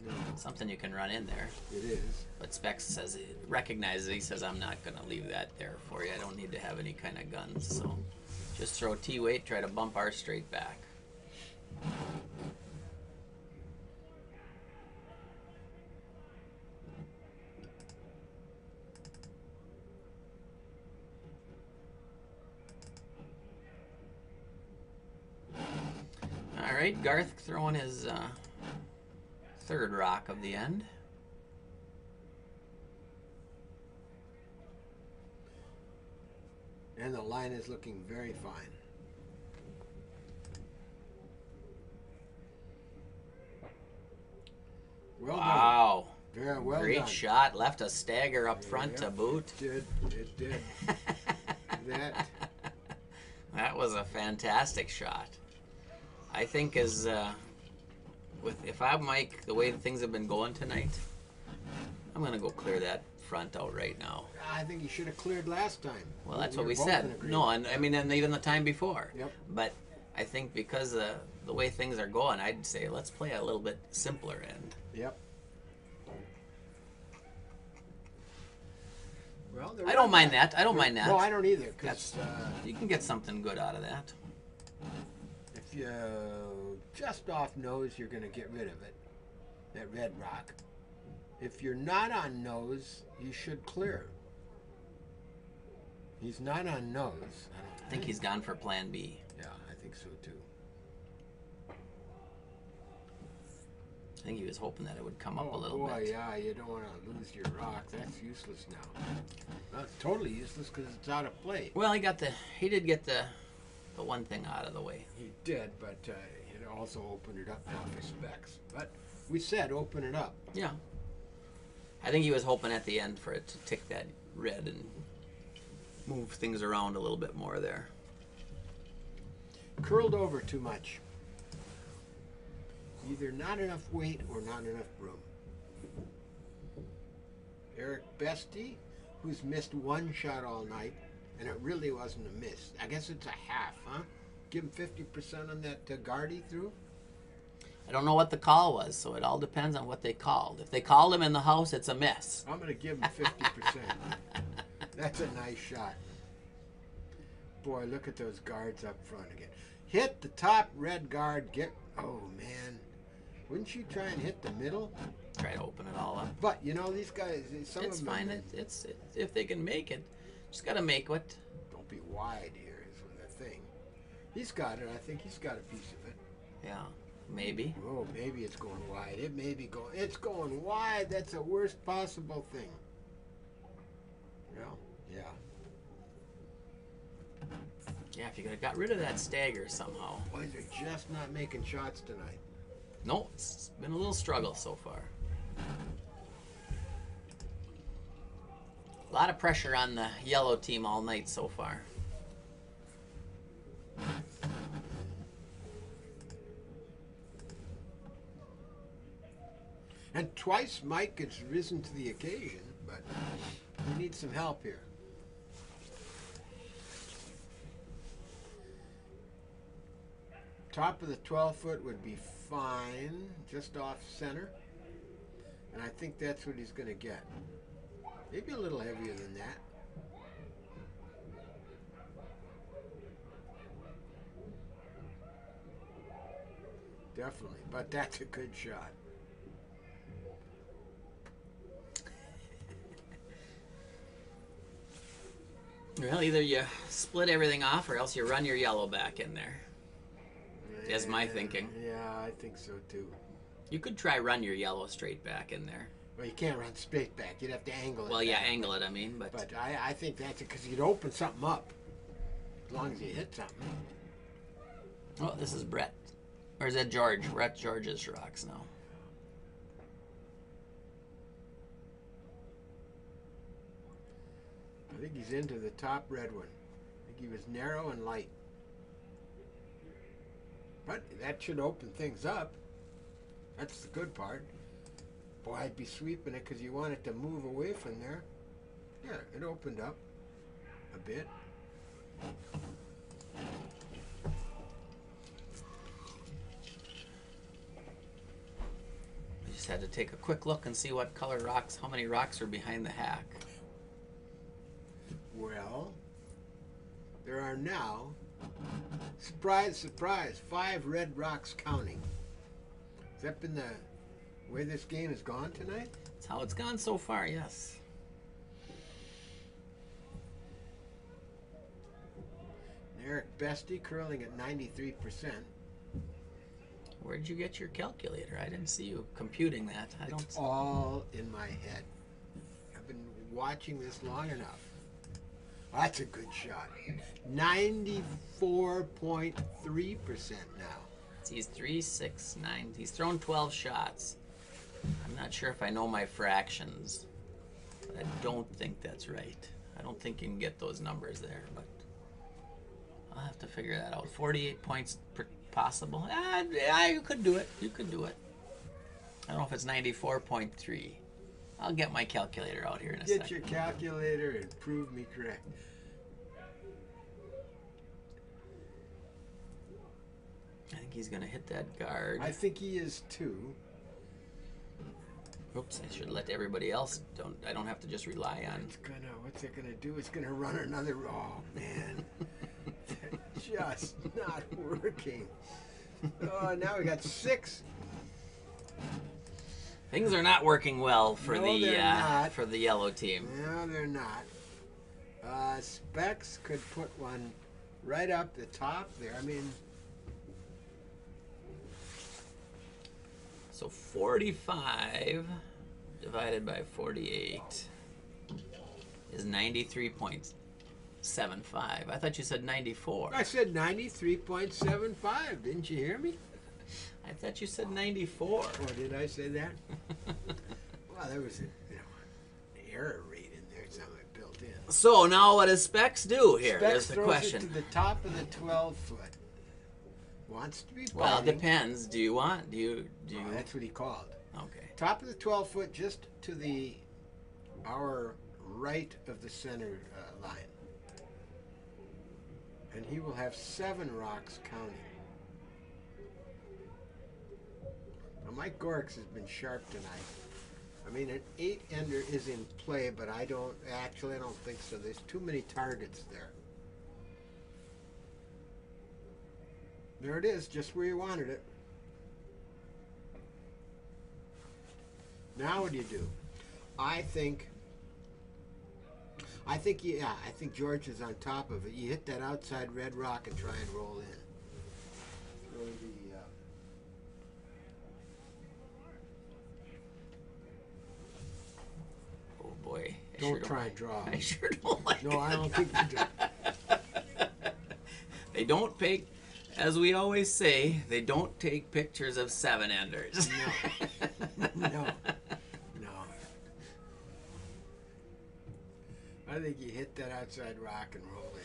No, Something you can run in there. it is. But Specs says he recognizes. He says, "I'm not going to leave that there for you. I don't need to have any kind of guns. So just throw T weight. Try to bump ours straight back." All right, Garth throwing his 3rd rock of the end. And the line is looking very fine. Well Wow. done. Very well Great done. shot. Left a stagger up front to Yep, boot. It did. That. That was a fantastic shot. I think if I'm Mike, the way things have been going tonight, I'm gonna go clear that front out right now. I think he should have cleared last time. Well, that's We what were we both in said. agreement. No, and I mean, and even the time before. Yep. But I think because the way things are going, I'd say let's play a little bit simpler end. Yep. Well, I don't mind that. I don't mind that. No, I don't either. Because You can get something good out of that. if you just off nose, you're going to get rid of it. That red rock. If you're not on nose, you should clear. He's not on nose. I think he's gone for Plan B. Yeah, I think so too. I think he was hoping that it would come up a little boy, bit. yeah, you don't want to lose your rock. That's useless now. That's totally useless because it's out of play. Well, he did get the the one thing out of the way. He did, but it also opened it up now for Specs. But we said open it up. Yeah. I think he was hoping at the end for it to tick that red and move things around a little bit more there. Curled over too much. Either not enough weight or not enough broom. Eric Bestie, who's missed one shot all night, and it really wasn't a miss. I guess it's a half, huh? Give him 50% on that guard he threw? I don't know what the call was, so it all depends on what they called. If they called him in the house, it's a miss. I'm going to give him 50%. That's a nice shot. Boy, look at those guards up front again. Hit the top red guard. Oh, man. Wouldn't you try and hit the middle? Try to open it all up. But, you know, these guys, some It's of them... fine. It's if they can make it. Just got to make it. Don't be wide here is the thing. He's got it. I think he's got a piece of it. Yeah, maybe. Oh, maybe it's going wide. It may be going... It's going wide. That's the worst possible thing. Well, yeah. Yeah, if you could have got rid of that stagger somehow. Boys are just not making shots tonight. No, it's been a little struggle so far. A lot of pressure on the yellow team all night so far. And twice Mike has risen to the occasion, but we need some help here. Top of the 12-foot would be fine, just off center. And I think that's what he's going to get. Maybe a little heavier than that. Definitely, but that's a good shot. Well, either you split everything off or else you run your yellow back in there. That's my thinking. Yeah, I think so too. You could try run your yellow straight back in there. Well, you can't run straight back. You'd have to angle it. Well, yeah, back. angle it, I mean. But I think that's it because you'd open something up as long as you hit something. Oh, this is Brett. Or is that George? We're at George's rocks now. I think he's into the top red one. I think he was narrow and light. But that should open things up. That's the good part. Boy, I'd be sweeping it because you want it to move away from there. Yeah, it opened up a bit. We just had to take a quick look and see what color rocks, how many rocks are behind the hack. Well, there are now, surprise, surprise, 5 red rocks counting. Has that been the way this game has gone tonight? That's how it's gone so far, yes. Eric Bestie curling at 93%. Where'd you get your calculator? I didn't see you computing that. It's all in my head. I've been watching this long enough. That's a good shot. 94.3% now. He's 3, 6, 9. He's thrown 12 shots. I'm not sure if I know my fractions, but I don't think that's right. I don't think you can get those numbers there, but I'll have to figure that out. 48 points possible. Yeah, you could do it. You could do it. I don't know if it's 94.3. I'll get my calculator out here in a second. Get your calculator and prove me correct. I think he's going to hit that guard. I think he is too. Oops, I should let everybody else. I don't have to just rely on. What's it gonna do? It's gonna run another. Oh man, just not working. Oh, now we got 6. Things are not working well for No, the they're not. for the yellow team. No, they're not. Specs could put one right up the top there. I mean, So 45 divided by 48 is 93.6. 93.75. I thought you said 94. I said 93.75. Didn't you hear me? I thought you said 94. Oh, did I say that? Well, there was an error rate in there, something built in. So now what does Specs do here? Specs Is the throws question. it to the top of the 12-foot. Wants to be biting. Well, it depends. Do you? Oh, that's what he called. Okay. Top of the 12-foot, just to our right of the center line. And he will have 7 rocks counting. Now, Mike Gorichs has been sharp tonight. I mean, an 8-ender is in play, but I don't think so. There's too many targets there. There it is, just where you wanted it. Now what do you do? I think George is on top of it. You hit that outside red rock and try and roll in. Throw Oh boy. don't try and draw. I sure don't like No, I don't think you do. They don't take, as we always say, they don't take pictures of 7-enders. No. I think you hit that outside rock and roll in.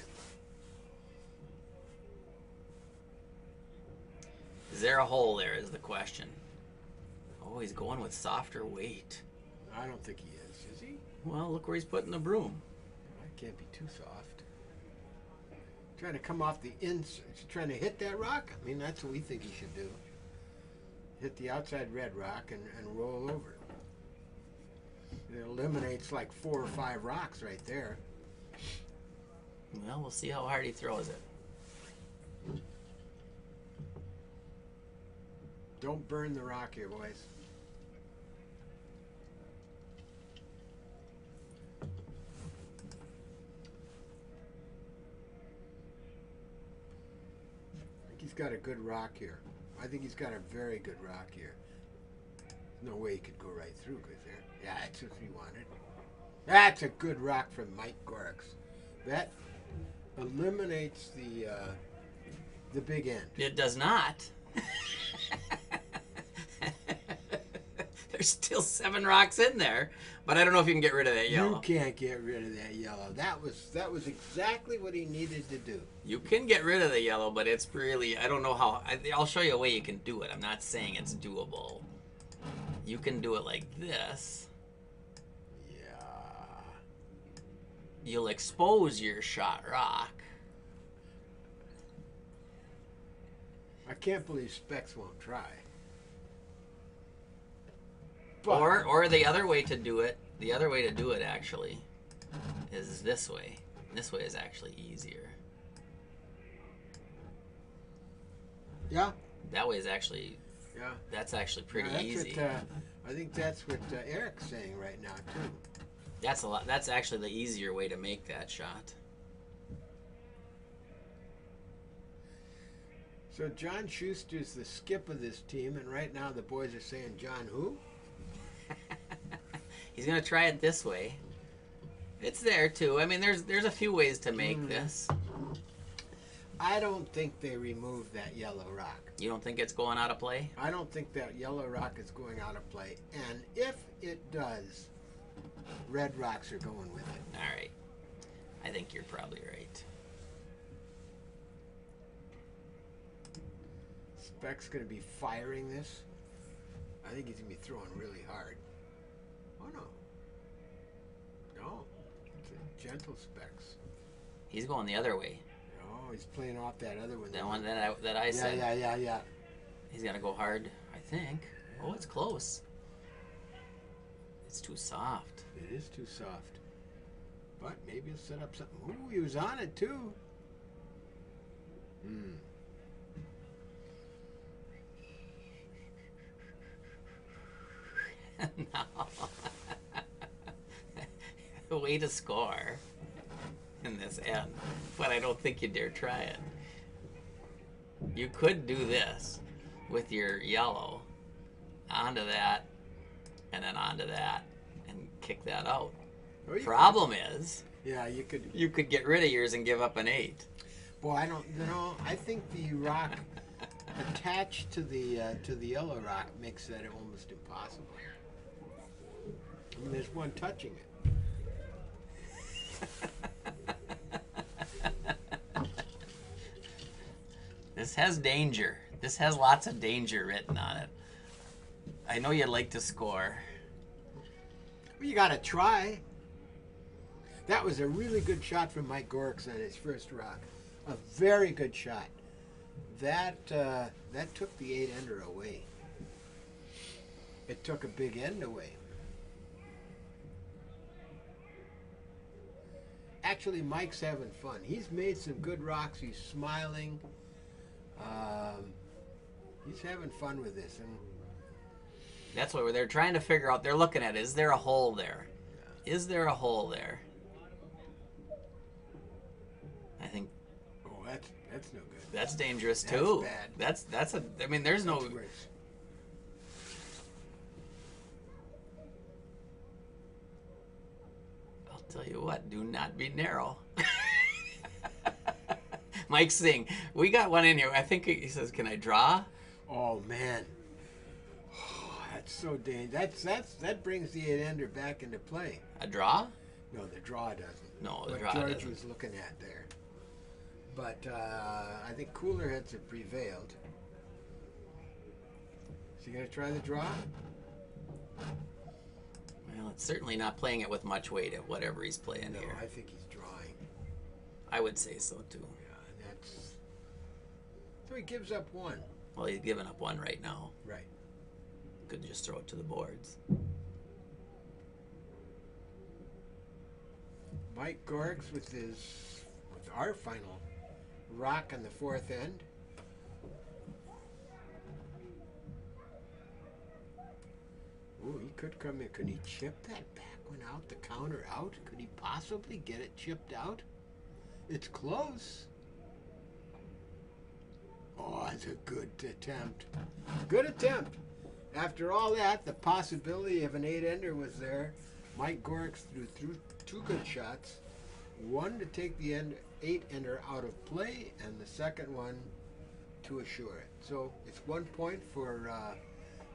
Is there a hole there is the question. Oh, he's going with softer weight. I don't think he is he? Well, look where he's putting the broom. That can't be too soft. Trying to come off the inside. Trying to hit that rock. I mean, that's what we think he should do. Hit the outside red rock and roll over. It eliminates like 4 or 5 rocks right there. Well, we'll see how hard he throws it. Don't burn the rock here, boys. I think he's got a good rock here. I think he's got a very good rock here. No way he could go right through, because there. Yeah, that's what he wanted. That's a good rock from Mike Gorichs. That eliminates the big end. It does not. There's still 7 rocks in there, but I don't know if you can get rid of that yellow. You can't get rid of that yellow. That was exactly what he needed to do. You can get rid of the yellow, but it's really, I don't know how. I'll show you a way you can do it. I'm not saying it's doable. You can do it like this. Yeah. You'll expose your shot rock. I can't believe Specs won't try. But, Or the other way to do it, actually, is this way. This way is actually easier. Yeah. That way is actually, Yeah. that's actually pretty easy. I think that's what Eric's saying right now too. That's actually the easier way to make that shot. So John Schuster's the skip of this team, and right now the boys are saying, John who? He's gonna try it this way. It's there too. I mean, there's a few ways to make this. I don't think they removed that yellow rock. You don't think it's going out of play? I don't think that yellow rock is going out of play, and if it does, red rocks are going with it. All right. I think you're probably right. Speck's going to be firing this. I think he's going to be throwing really hard. Oh, no. No. It's a gentle Specs. He's going the other way. Oh, he's playing off that other one. That one that I said. Yeah. He's going to go hard, I think. Oh, it's close. It's too soft. It is too soft. But maybe he'll set up something. Ooh, he was on it, too. No. Way to score in this end. But I don't think you dare try it. You could do this with your yellow onto that and then onto that and kick that out. Oh, Problem is, Yeah, you could. You could get rid of yours and give up an 8. Boy, I don't. I think the rock attached to the yellow rock makes that almost impossible. I mean, there's one touching it. This has danger. This has lots of danger written on it. I know you'd like to score. Well, you got to try. That was a really good shot from Mike Gorichs on his first rock. A very good shot. That took the 8-ender away. It took a big end away. Actually, Mike's having fun. He's made some good rocks. He's smiling. He's having fun with this. And that's what they're trying to figure out. They're looking at, is there a hole there? Is there a hole there? I think. Oh, that's no good. That's dangerous too. That's bad. That's a. I mean, there's no. Worse. I'll tell you what. Do not be narrow. Mike's saying, we got one in here. I think he says, "Can I draw?" Oh man. Oh, that's so dangerous. That brings the 8-ender back into play. A draw? No, the draw doesn't. No, the what draw George doesn't. was looking at there. But I think cooler heads have prevailed. Is he going to try the draw? Well, it's certainly not playing it with much weight at whatever he's playing No, here. I think he's drawing. I would say so too. Yeah, and that's. So he gives up one. Well, he's giving up one right now. Right. Could just throw it to the boards. Mike Gorichs with our final rock on the 4th end. Ooh, he could come in. Could he chip that back one out, the counter out? Could he possibly get it chipped out? It's close. Oh, that's a good attempt. Good attempt. After all that, the possibility of an 8-ender was there. Mike Gorichs threw 2 good shots. One to take the 8-ender out of play, and the second one to assure it. So it's 1 point for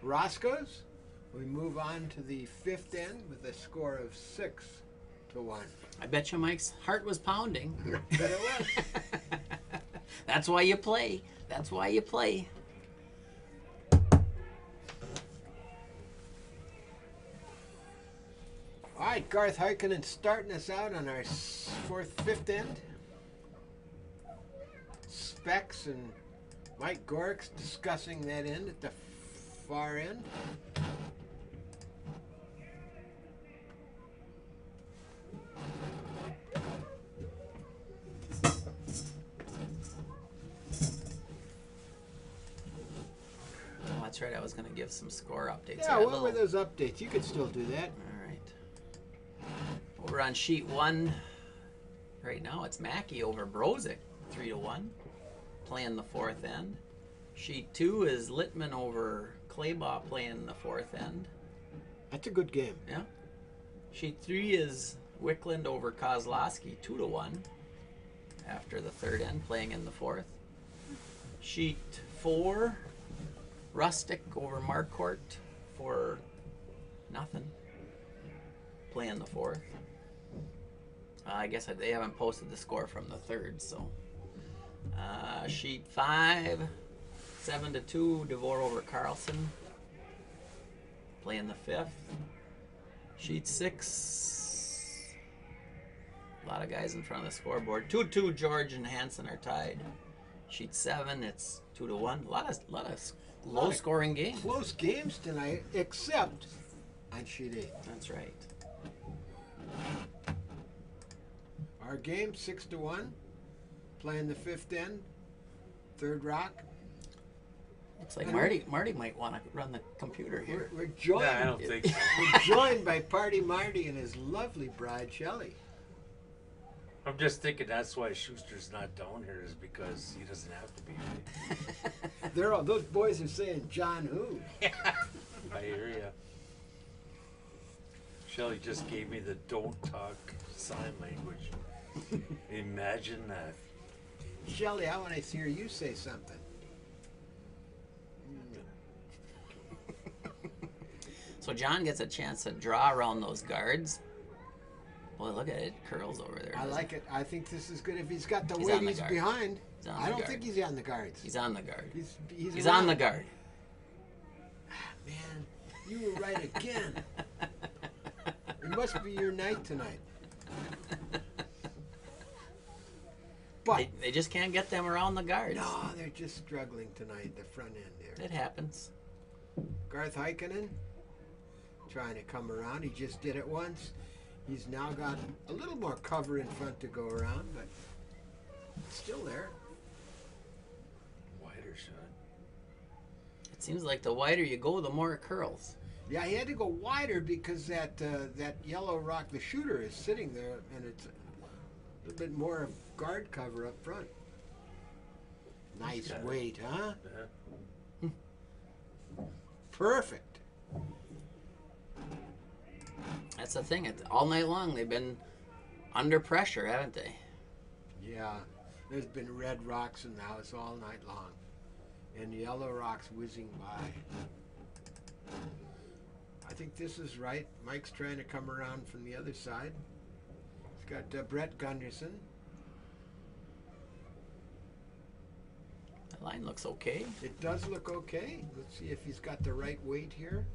Roscoe's. We move on to the 5th end with a score of 6-1. I bet you Mike's heart was pounding. Bet it was. That's why you play. That's why you play. All right, Garth Heikkinen starting us out on our 5th end. Specs and Mike Gorichs discussing that end at the far end. Oh, that's right. I was going to give some score updates. Yeah, here. what were those updates? You could still do that. All right. Over on sheet 1, right now it's Mackey over Brozick, 3-1, playing the 4th end. Sheet 2 is Littman over Claybaugh playing the 4th end. That's a good game. Yeah. Sheet 3 is Wickland over Kozlowski, 2-1, after the 3rd end, playing in the 4th. Sheet 4, Rustic over Marquardt for nothing, playing the 4th. I guess they haven't posted the score from the 3rd, so. Sheet 5, 7-2, DeVore over Carlson, playing the 5th. Sheet 6, a lot of guys in front of the scoreboard. 2-2, George and Hansen are tied. Sheet 7, it's 2-1. A lot of low-scoring games. Close games tonight, except on sheet 8. That's right. Our game 6-1, playing the 5th end, 3rd rock. Looks like Marty might want to run the computer here. We're joined. Yeah, I don't think so. We're joined by Party Marty and his lovely bride Shelley. I'm just thinking that's why Schuster's not down here is because he doesn't have to be. Right? Those boys are saying John who. I hear ya. Shelly just gave me the don't talk sign language. Imagine that. Shelly, I want to hear you say something. So John gets a chance to draw around those guards. Boy, look at it. It curls over there. I like it. I think this is good. If he's got the He's weight, on the he's guard. behind. He's on I the don't guard. think he's on the guards. He's on the guard. He's on the around. guard. Man, you were right again. It must be your night tonight. But They just can't get them around the guards. no, they're just struggling tonight. The front end there. It happens. Garth Heikkinen trying to come around. He just did it once. He's now got a little more cover in front to go around, but it's still there. Wider shot. It seems like the wider you go, the more it curls. Yeah, he had to go wider because that yellow rock, the shooter, is sitting there, and it's a little bit more of guard cover up front. Nice got it. weight, huh? Yeah. Perfect. That's the thing. All night long, they've been under pressure, haven't they? Yeah, there's been red rocks in the house all night long, and yellow rocks whizzing by. I think this is right. Mike's trying to come around from the other side. He's got Brett Gunderson. That line looks okay. It does look okay. Let's see if he's got the right weight here.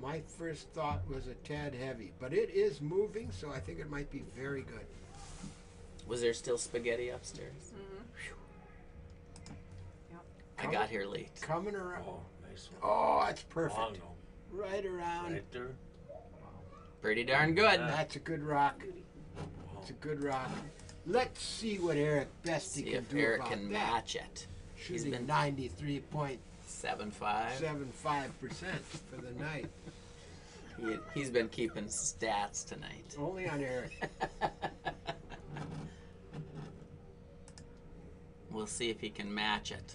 My first thought was a tad heavy, but it is moving, so I think it might be very good. Was there still spaghetti upstairs? I got here late. Coming around. Oh, nice one. Oh, that's perfect. Long though. Right around. Right there. Pretty darn good. That's a good rock. It's a good rock. Let's see what Eric Bestie See can if do Eric about can that. match it. He's Shooting been 93.75% 7.5. for the night. He's been keeping stats tonight. Only on Eric. We'll see if he can match it.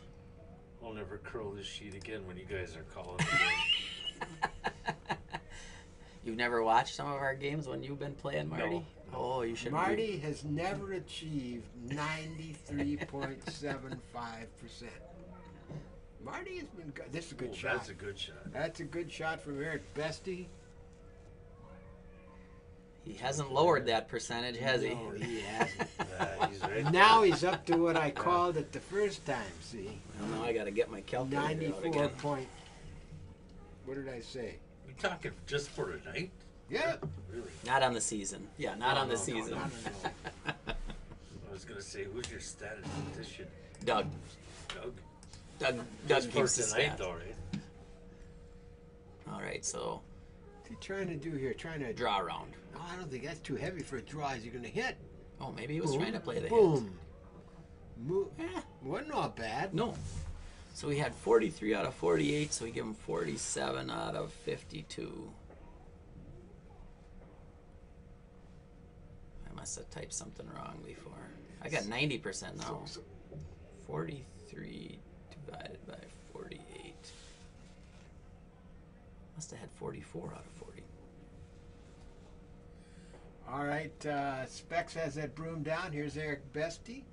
I'll never curl this sheet again when you guys are calling the game. You've never watched some of our games when you've been playing, Marty? No. Oh, you should. Marty has never achieved 93.75%. Marty has been good. This is a good Oh, shot. that's a good shot. That's a good shot from Eric Bestie. He hasn't lowered that percentage, has he? No, he hasn't. He's right. Now he's up to what I called it the first time, see? Well, now I got to get my calculator out 94 again. point. What did I say? You talking just for tonight? Yeah. Really? Not on the season. Yeah, not on the season. No. I was gonna say, who's your statistician? Doug. Doug. Doug Just for keeps the tonight, stats. though, right? All right, so What's he trying to do here? Trying to draw around. No, I don't think that's too heavy for a draw. Is he going to hit? Oh, maybe he was trying to play the hit. Boom. Eh, Wasn't not bad. no. So we had 43 out of 48, so we give him 47 out of 52. I must have typed something wrong before. I got 90% now. So 43 divided by 48. Must have had 44 out of 40. all right, Specs has that broom down. Here's Eric Bestie.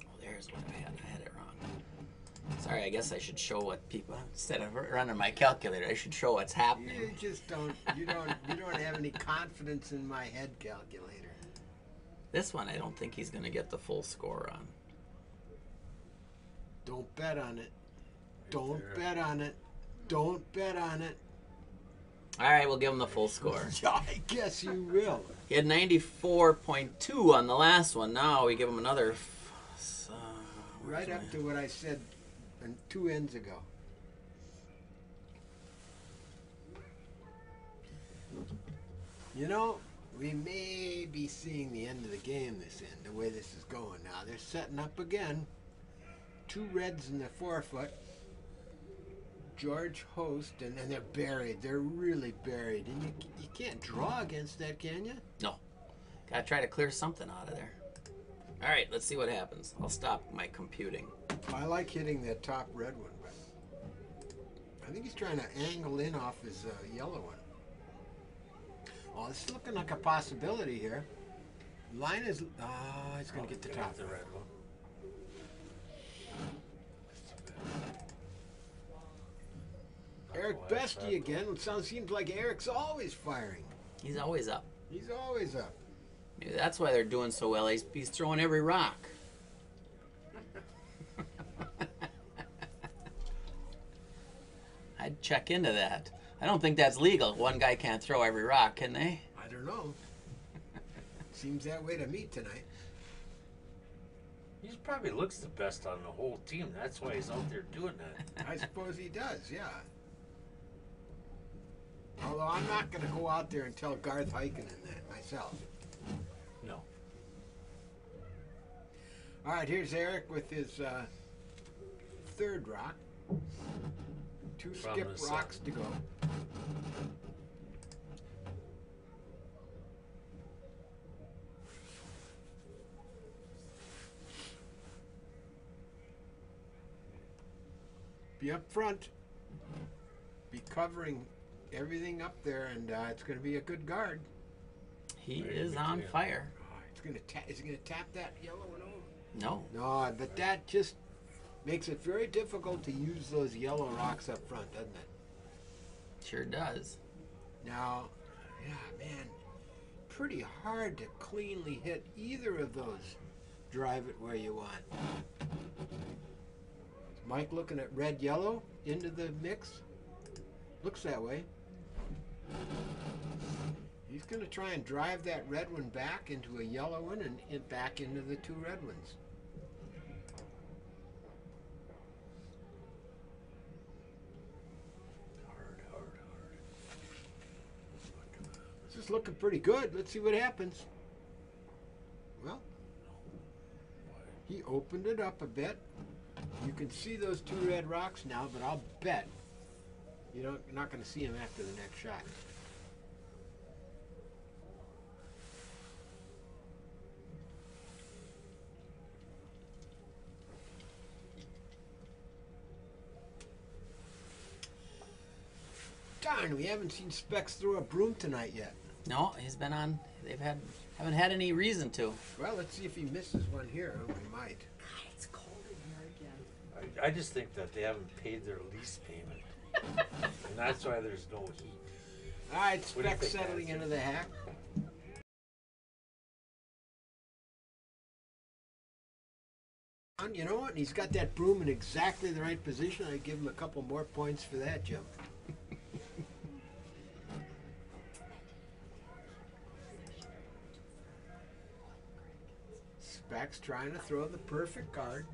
Oh, there's what I had. I had it wrong. Sorry, I guess I should show what people, instead of running my calculator, I should show what's happening. You just don't. You don't have any confidence in my head calculator. This one, I don't think he's going to get the full score on. Don't bet on it. Don't there. bet on it. Don't bet on it. All right, we'll give him the full score. I guess you will. He had 94.2 on the last one. Now we give him another. Right up to what I said 2 ends ago. You know, we may be seeing the end of the game this end, the way this is going now. They're setting up again. 2 reds in the 4-foot. George Host, and they're buried. They're really buried. And you can't draw against that, can you? No. Gotta try to clear something out of there. All right, let's see what happens. I'll stop my computing. I like hitting that top red one, but I think he's trying to angle in off his yellow one. Oh, this is looking like a possibility here. Line is. Oh, he's going to get the top. The red one. Eric Bestie again. It seems like Eric's always firing. He's always up. He's always up. Maybe that's why they're doing so well. He's throwing every rock. I'd check into that. I don't think that's legal. One guy can't throw every rock, can they? I don't know. Seems that way to me tonight. He probably looks the best on the whole team. That's why he's out there doing that. I suppose he does, yeah. Although I'm not going to go out there and tell Garth Heikkinen that myself. No. All right, here's Eric with his third rock. Two From skip the rocks sun. to go. Be up front. Be covering everything up there, and it's going to be a good guard. He Very is good on deal. fire. Is he going to tap that yellow one over? No. No, but that just makes it very difficult to use those yellow rocks up front, doesn't it? Sure does. Now, yeah, man, pretty hard to cleanly hit either of those. Drive it where you want. Is Mike looking at red, yellow into the mix? Looks that way. He's going to try and drive that red one back into a yellow one and back into the two red ones. Hard. This is looking pretty good. Let's see what happens. Well, he opened it up a bit. You can see those two red rocks now, but I'll bet you're not going to see him after the next shot. Darn, we haven't seen Specs throw a broom tonight yet. No, he's been on. Haven't had any reason to. Well, let's see if he misses one here. Oh, he might. God, it's cold in here again. I just think that they haven't paid their lease payment. And that's why there's no heat. All right, What do you Specs think, settling Nancy? into the hack. You know what? He's got that broom in exactly the right position. I'd give him a couple more points for that, Jim. Specs trying to throw the perfect card.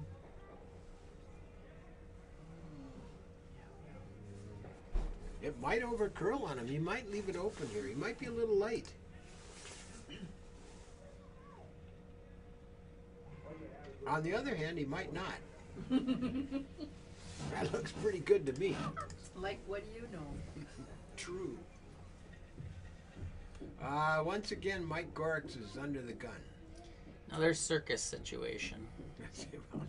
It might overcurl on him. He might leave it open here. He might be a little late. On the other hand, he might not. That looks pretty good to me. Like, what do you know? True. Once again, Mike Gorichs is under the gun. Another circus situation. Well,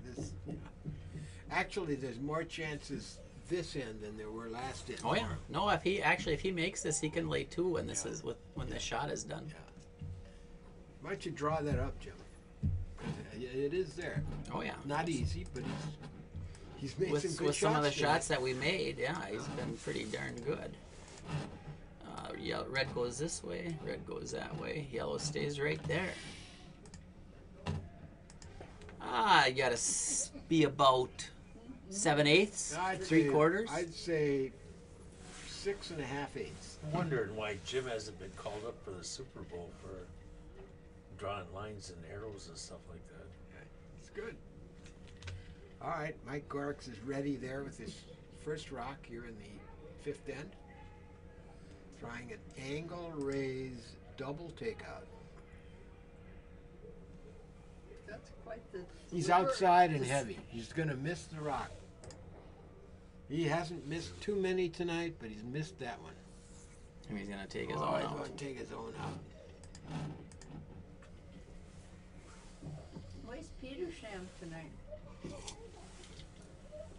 actually, there's more chances this end than there were last end. Oh yeah. No, if he makes this, he can lay two when this is when the shot is done. Yeah. Why don't you draw that up, Jim? It is there. Oh yeah. Not easy, but he's made some good with shots. some of the tonight. shots that we made, yeah, he's been pretty darn good. Red goes this way, red goes that way, yellow stays right there. You gotta be about 7/8, I'd 3/4. I'd say 6 1/2 I'm wondering why Jim hasn't been called up for the Super Bowl for drawing lines and arrows and stuff like that. It's good. All right, Mike Gorichs is ready there with his first rock here in the 5th end. Trying an angle raise double takeout. That's quite the. He's outside and heavy. He's going to miss the rock. He hasn't missed too many tonight, but he's missed that one. And he's gonna take his Oh, own he's out. going to take his own out. Where's Petersham tonight?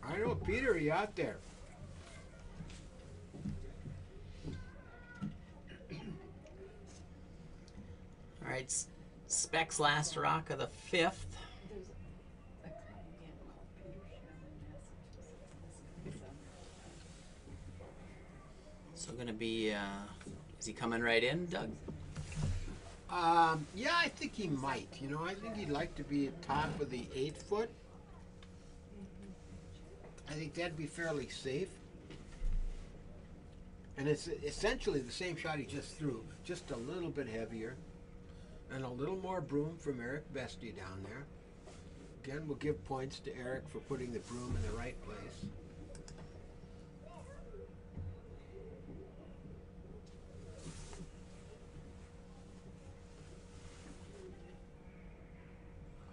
I know, Peter, are you out there? right, Specs last rock of the 5th. There's a client called Petersham in Massachusetts. So going to be, is he coming right in, Doug? Yeah, I think he might. You know, I think he'd like to be at top of the 8-foot. I think that'd be fairly safe. And it's essentially the same shot he just threw, just a little bit heavier. And a little more broom from Eric Bestie down there. Again, we'll give points to Eric for putting the broom in the right place.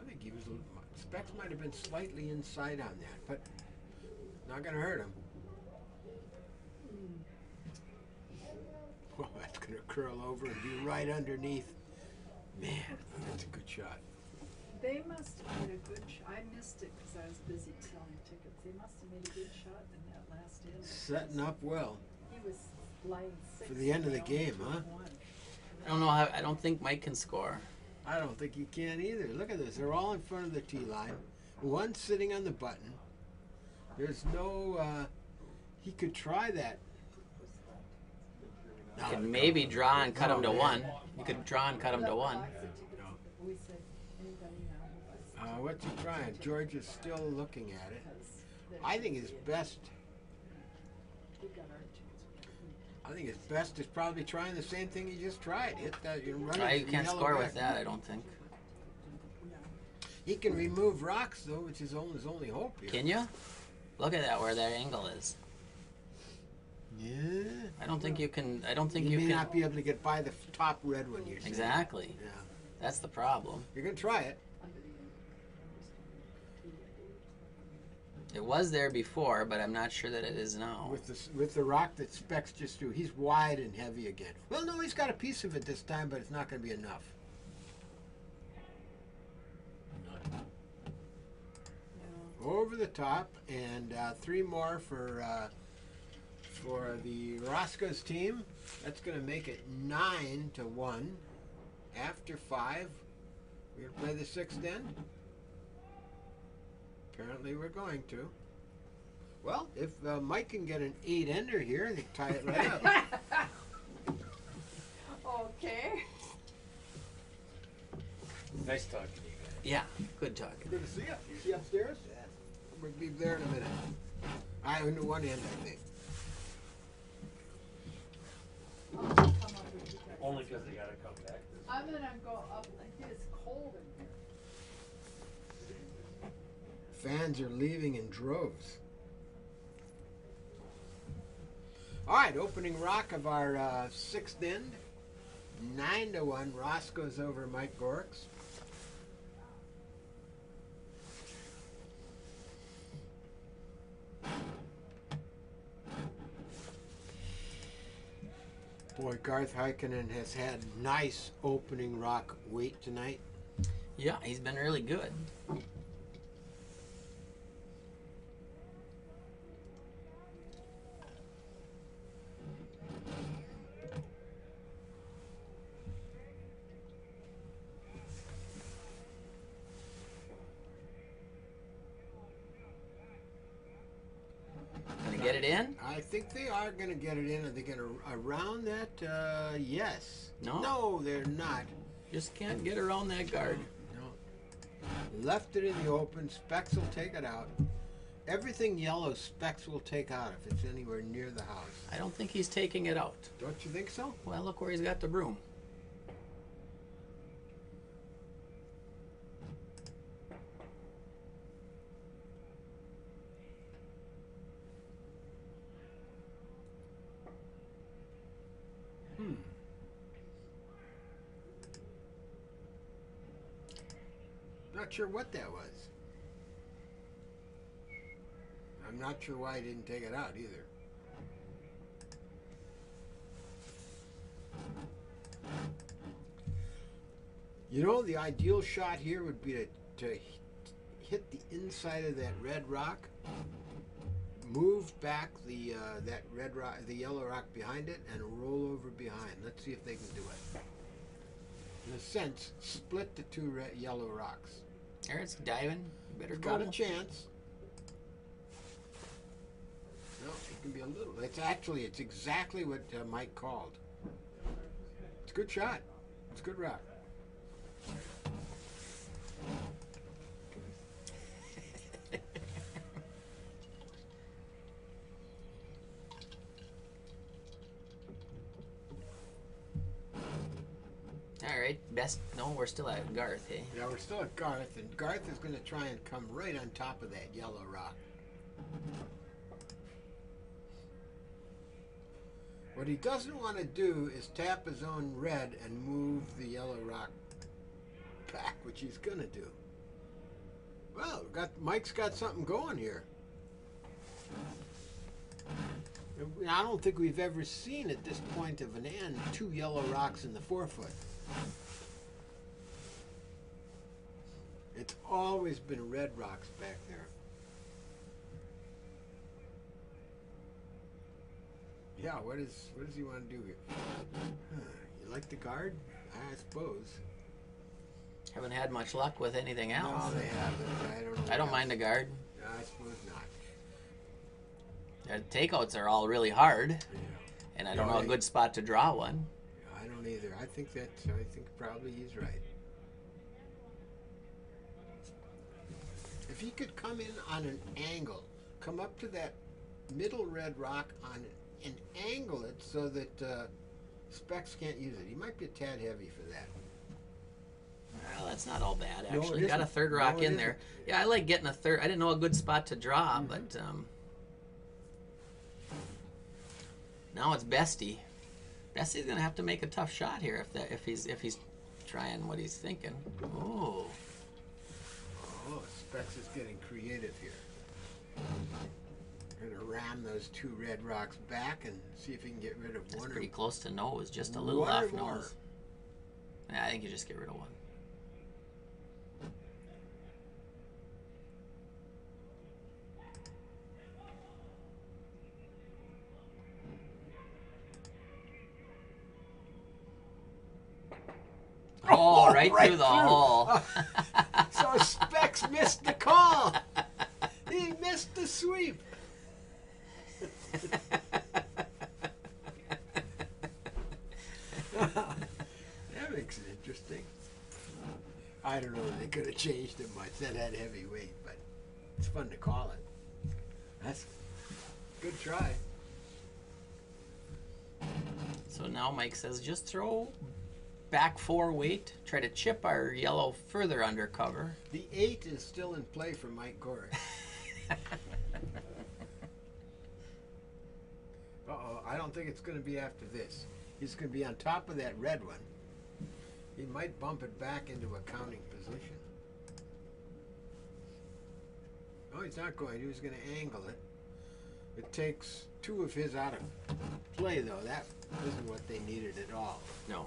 I think he was, Specs might have been slightly inside on that, but not going to hurt him. Oh, that's going to curl over and be right underneath. Man, that's a good shot. They must have made a good shot. I missed it because I was busy selling tickets. They must have made a good shot in that last end. Setting up well. He was lying 6 For the end of the down game, to huh? 1. I don't know how, I don't think Mike can score. I don't think he can either. Look at this. They're all in front of the tee line. One's sitting on the button. There's no, he could try that. You could maybe draw and cut him to 1. You could draw and cut him to 1. We said, anybody now who wants What's he trying? George is still looking at it. because I think his best, we got our chance. I think his best is probably trying the same thing he just tried. Hit that, you're running. You from can't yellow score back. with that, I don't think. He can remove rocks though, which is his only hope here. Can you? Look at that, where that angle is. Yeah. I don't think you can. I don't think You you may can. not be able to get by the top red one you're saying. Exactly. Yeah. That's the problem. You're gonna try it. It was there before, but I'm not sure that it is now. With the rock that Specs just threw. He's wide and heavy again. Well, no, he's got a piece of it this time, but it's not going to be enough. Over the top, and 3 more for the Roscoe's team. That's going to make it 9-1. After 5, we're going to play the 6th end. Apparently we're going to. Well, if Mike can get an 8-ender here, they tie it right up. Okay. Nice talking to you guys. Yeah, good talking. Good to see you. You see upstairs? We'll be there in a minute. I on one end, I think. I'll come up with you guys. Only because they gotta come back. I'm gonna go up. I think it's cold in here. Fans are leaving in droves. All right, opening rock of our 6th end. 9-1. Roscoe's over Mike Gorichs. Boy, Garth Heikkinen has had nice opening rock weight tonight. Yeah, he's been really good. Gonna get it in? I think they are going to get it in. Are they going to around that? Yes. No. No, they're not. Just can't get around that guard. No. Left it in the open. Specs will take it out. Everything yellow, Specs will take out if it's anywhere near the house. I don't think he's taking it out. Don't you think so? Well, look where he's got the broom. Not sure what that was. I'm not sure why he didn't take it out either. You know, the ideal shot here would be to hit the inside of that red rock, move back the that red rock, the yellow rock behind it, and roll over behind. Let's see if they can do it. a sense, split the two yellow rocks. There it's diving. You better It's go. got a chance. No, it can be a little. It's exactly what Mike called. It's a good shot. It's a good rock. All right, best. No, we're still at Garth, eh? Yeah, we're still at Garth, and Garth is going to try and come right on top of that yellow rock. What he doesn't want to do is tap his own red and move the yellow rock back, which he's going to do. Well, Mike's got something going here. I don't think we've ever seen at this point of an end 2 yellow rocks in the 4-foot. It's always been red rocks back there. Yeah, what does he want to do here? You like the guard? I suppose. Haven't had much luck with anything else. No, they haven't. I don't mind the guard. I suppose not. The takeouts are all really hard, Yeah. and I don't know a good spot to draw one. I don't either. I think probably he's right. If he could come in on an angle, come up to that middle red rock on and angle it so that Specs can't use it. He might be a tad heavy for that. Well, that's not all bad, No, actually. it Got a isn't. third rock No, it in there. isn't. Yeah, I like getting a third. I didn't know a good spot to draw, but now it's Bestie. Bestie's gonna have to make a tough shot here if he's trying what he's thinking. Oh, Oh, Specs is getting creative here. We're gonna ram those 2 red rocks back and see if he can get rid of that's one pretty or close to nose. Just a little one off or more. nose. Yeah, I think you just get rid of one. Oh, right through the hole. So Specs missed the call. He missed the sweep. That makes it interesting. I don't know if they could have changed it much. That had heavy weight, but it's fun to call it. That's a good try. So now Mike says just throw back 4 weight, try to chip our yellow further under cover. The 8 is still in play for Mike Gorichs. Uh-oh, I don't think it's going to be after this. He's going to be on top of that red one. He might bump it back into a counting position. Oh, he's not going. He was going to angle it. It takes 2 of his out of play, though. That isn't what they needed at all. No.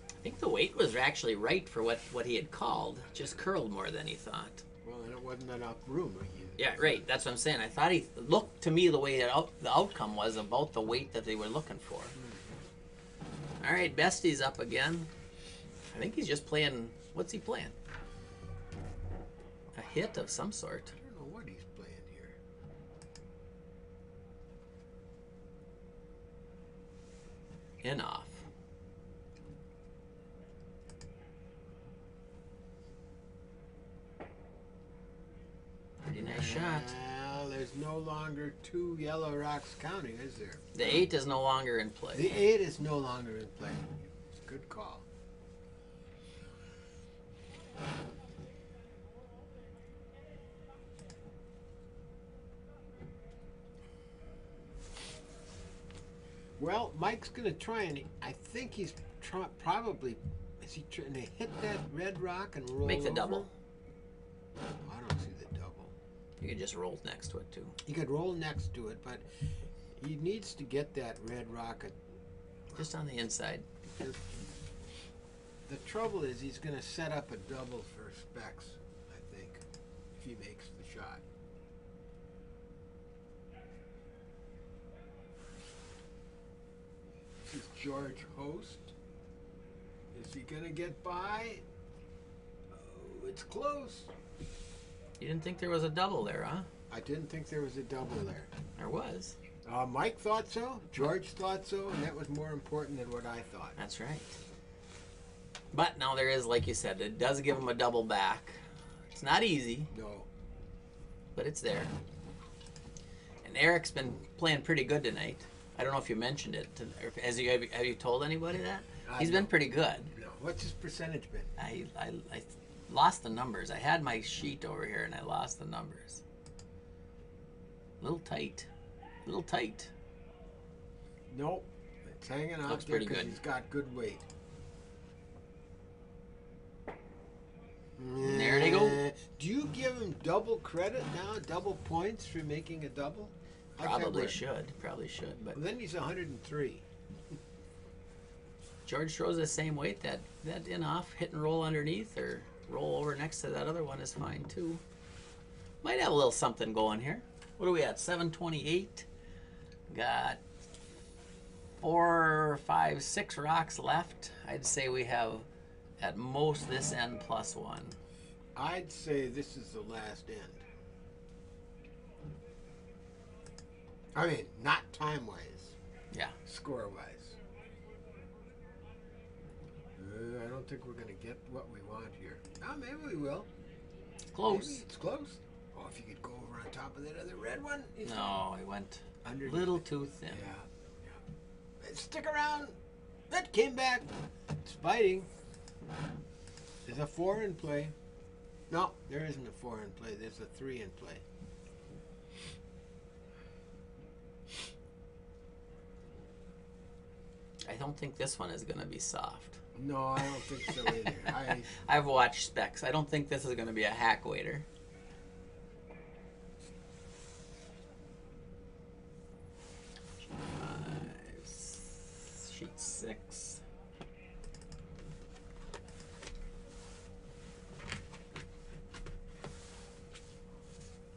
I think the weight was actually right for what he had called. Just curled more than he thought. Well, and it wasn't enough room. Yeah, right. That's what I'm saying. I thought he looked to me the way the outcome was about the weight that they were looking for. All right, Bestie's up again. I think he's just playing. What's he playing? A hit of some sort. I don't know what he's playing here. In off. Pretty nice shot. Well, there's no longer 2 yellow rocks counting, is there? The 8 is no longer in play. The 8 is no longer in play. It's a good call. Well, Mike's going to try and I think he's probably is he trying to hit that red rock and roll Make the over? double. I don't see the double. You could just roll next to it too. He could roll next to it, but he needs to get that red rock. Just on the inside. Because the trouble is he's going to set up a double for Specs, I think, if he makes the shot. This is George Host. His Is he gonna get by? Oh, it's close. You didn't think there was a double there, huh? I didn't think there was a double there. There was. Mike thought so. George thought so, and that was more important than what I thought. That's right. But now there is, like you said, it does give him a double back. It's not easy, No. but it's there. And Eric's been playing pretty good tonight. I don't know if you mentioned it. Have you told anybody that? He's been pretty good. No. What's his percentage been? I lost the numbers. I had my sheet over here and I lost the numbers. A little tight. A little tight. Nope. It's hanging out Looks there pretty because good. he's got good weight. There they go. Do you give him double credit now, double points for making a double? How's that Probably work? should. Probably should. But Well, then he's 103. George throws the same weight. That in off, hit and roll underneath or roll over next to that other one is fine too. Might have a little something going here. What are we at? 728. Got 4, 5, 6 rocks left. I'd say we have at most this end plus 1. I'd say this is the last end. I mean, not time-wise, Yeah. score-wise. I don't think we're going to get what we want here. Oh, maybe we will. Close. Maybe it's close. Oh, if you could go over on top of that other red one. No, he went a Underneath little it. too thin. Yeah. Stick around. That came back. It's biting. There's a 4 in play. No, there isn't a 4 in play. There's a 3 in play. I don't think this one is going to be soft. No, I don't think so either. I've watched specs. I don't think this is going to be a hack waiter. Sheet 6.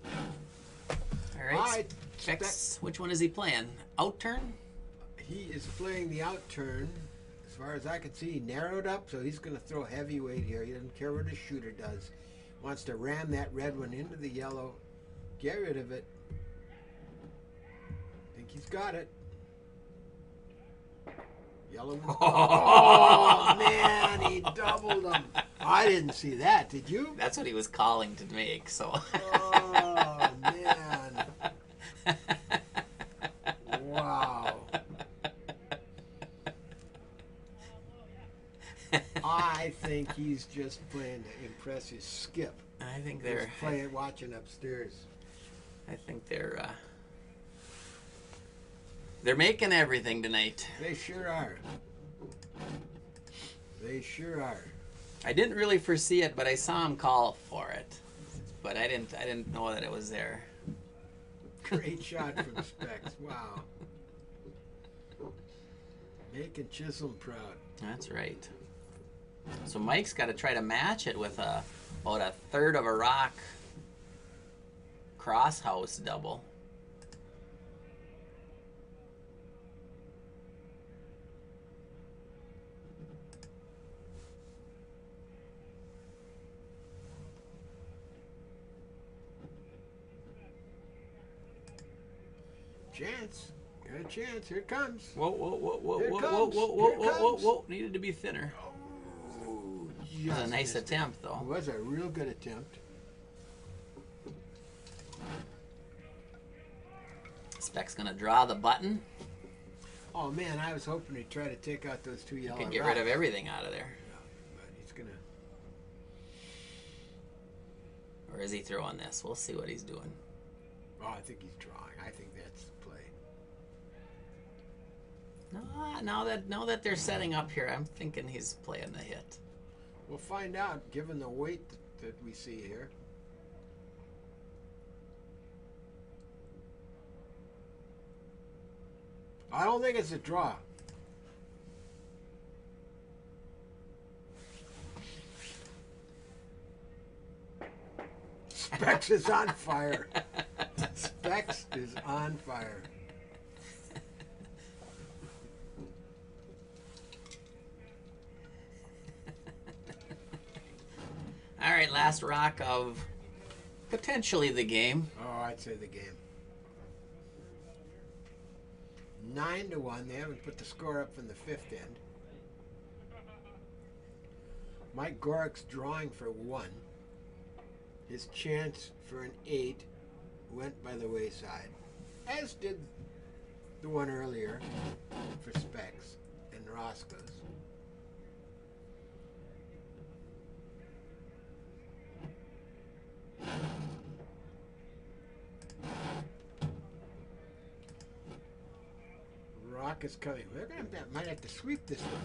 All right. Specs. Which one is he playing? Out turn? He is playing the out turn. As far as I can see, he narrowed up, so he's going to throw heavyweight here. He doesn't care what his shooter does. Wants to ram that red one into the yellow. Get rid of it. Think he's got it. Yellow one. Oh, man, he doubled him. I didn't see that. Did you? That's what he was calling to make, so. Oh, man. Wow. I think he's just playing to impress his skip. I think He's they're playing, watching upstairs. I think they're making everything tonight. They sure are. They sure are. I didn't really foresee it, but I saw him call for it. But I didn't know that it was there. Great shot from Specs. Wow. Making Chisholm proud. That's right. So Mike's got to try to match it with about a third of a rock crosshouse double. Chance. Got a chance. Here it comes. Whoa, whoa, whoa, whoa, Here it whoa, comes. whoa, whoa, Here whoa, it whoa, whoa, comes. whoa. Needed to be thinner. Oh, It was a nice missed it. attempt, It though. was a real good attempt. Spec's gonna draw the button. Oh, man, I was hoping he'd try to take out those 2 yellow Could get rid of rocks. everything out of there. But he's going to... Or is he throwing this? We'll see what he's doing. Oh, I think he's drawing. I think that's the play. No, now that they're setting up here, I'm thinking he's playing the hit. We'll find out, given the weight that we see here. I don't think it's a draw. Specs is on fire. Specs is on fire. right, last rock of potentially the game. Oh, I'd say the game. 9-1. They haven't put the score up from the fifth end. Mike Gorichs drawing for 1. His chance for an 8 went by the wayside, as did the one earlier for Specs and Roscoe's. Rock is coming. We're gonna might have to sweep this one.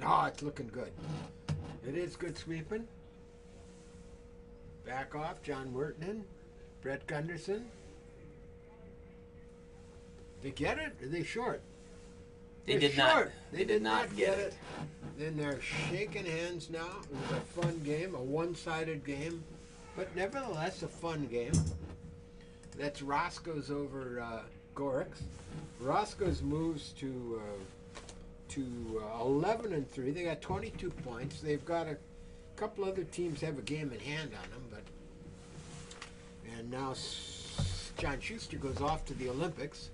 Oh, it's looking good. It is good sweeping. Back off, John Wertman, Brett Gunderson. They get it? Or are they short? They They're did not. short. They did not get it. Then they're shaking hands now. It was a fun game, a one-sided game, but nevertheless a fun game. That's Roscoe's over Gorichs. Roscoe's moves to 11-3. They got 22 points. They've got a couple other teams have a game in hand on them, and now John Schuster goes off to the Olympics,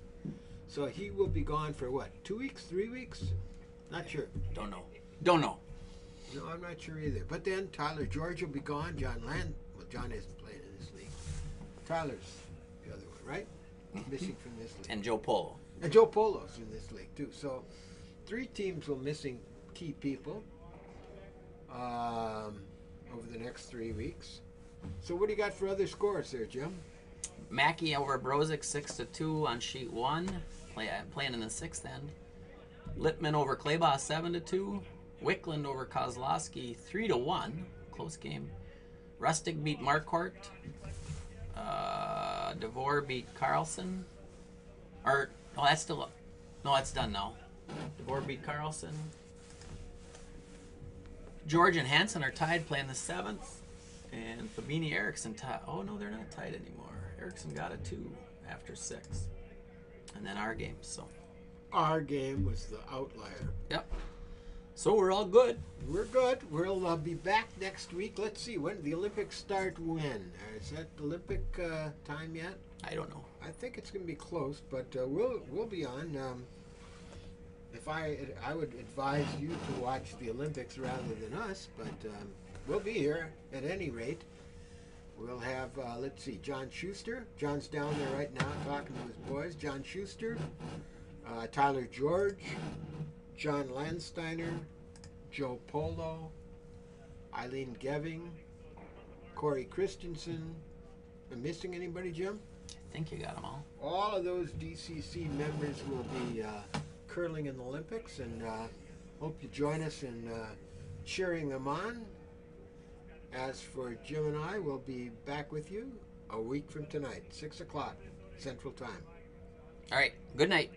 so he will be gone for what? 2 weeks, 3 weeks? Not sure. Don't know. No, I'm not sure either. But then Tyler George will be gone. John isn't playing in this league. Tyler's the other one, right? Missing from this league. And Joe Polo. And Joe Polo's in this league too. So 3 teams will missing key people over the next 3 weeks. So what do you got for other scores there, Jim? Mackey over Brozick 6-2 on sheet 1, playing in the 6th end. Littman over Claybaugh 7-2. Wickland over Kozlowski 3-1, close game. Rustic beat Marquardt. DeVore beat Carlson. That's still up. No, that's done now. DeVore beat Carlson. George and Hansen are tied, playing the 7th. And Fabini Erickson tied. Oh, no, they're not tied anymore. Erickson got a 2 after 6. And then our game, so. Our game was the outlier. Yep. So we're all good. We're good. We'll be back next week. Let's see, when the Olympics start when? Is that Olympic time yet? I don't know. I think it's going to be close, but we'll be on. If I would advise you to watch the Olympics rather than us, but we'll be here at any rate. We'll have, let's see, John Schuster. John's down there right now talking to his boys. John Schuster, Tyler George, John Landsteiner, Joe Polo, Eileen Geving, Corey Christensen. Am I missing anybody, Jim? I think you got them all. All of those DCC members will be curling in the Olympics, and hope you join us in cheering them on. As for Jim and I, we'll be back with you a week from tonight, 6 o'clock Central Time. All right. Good night.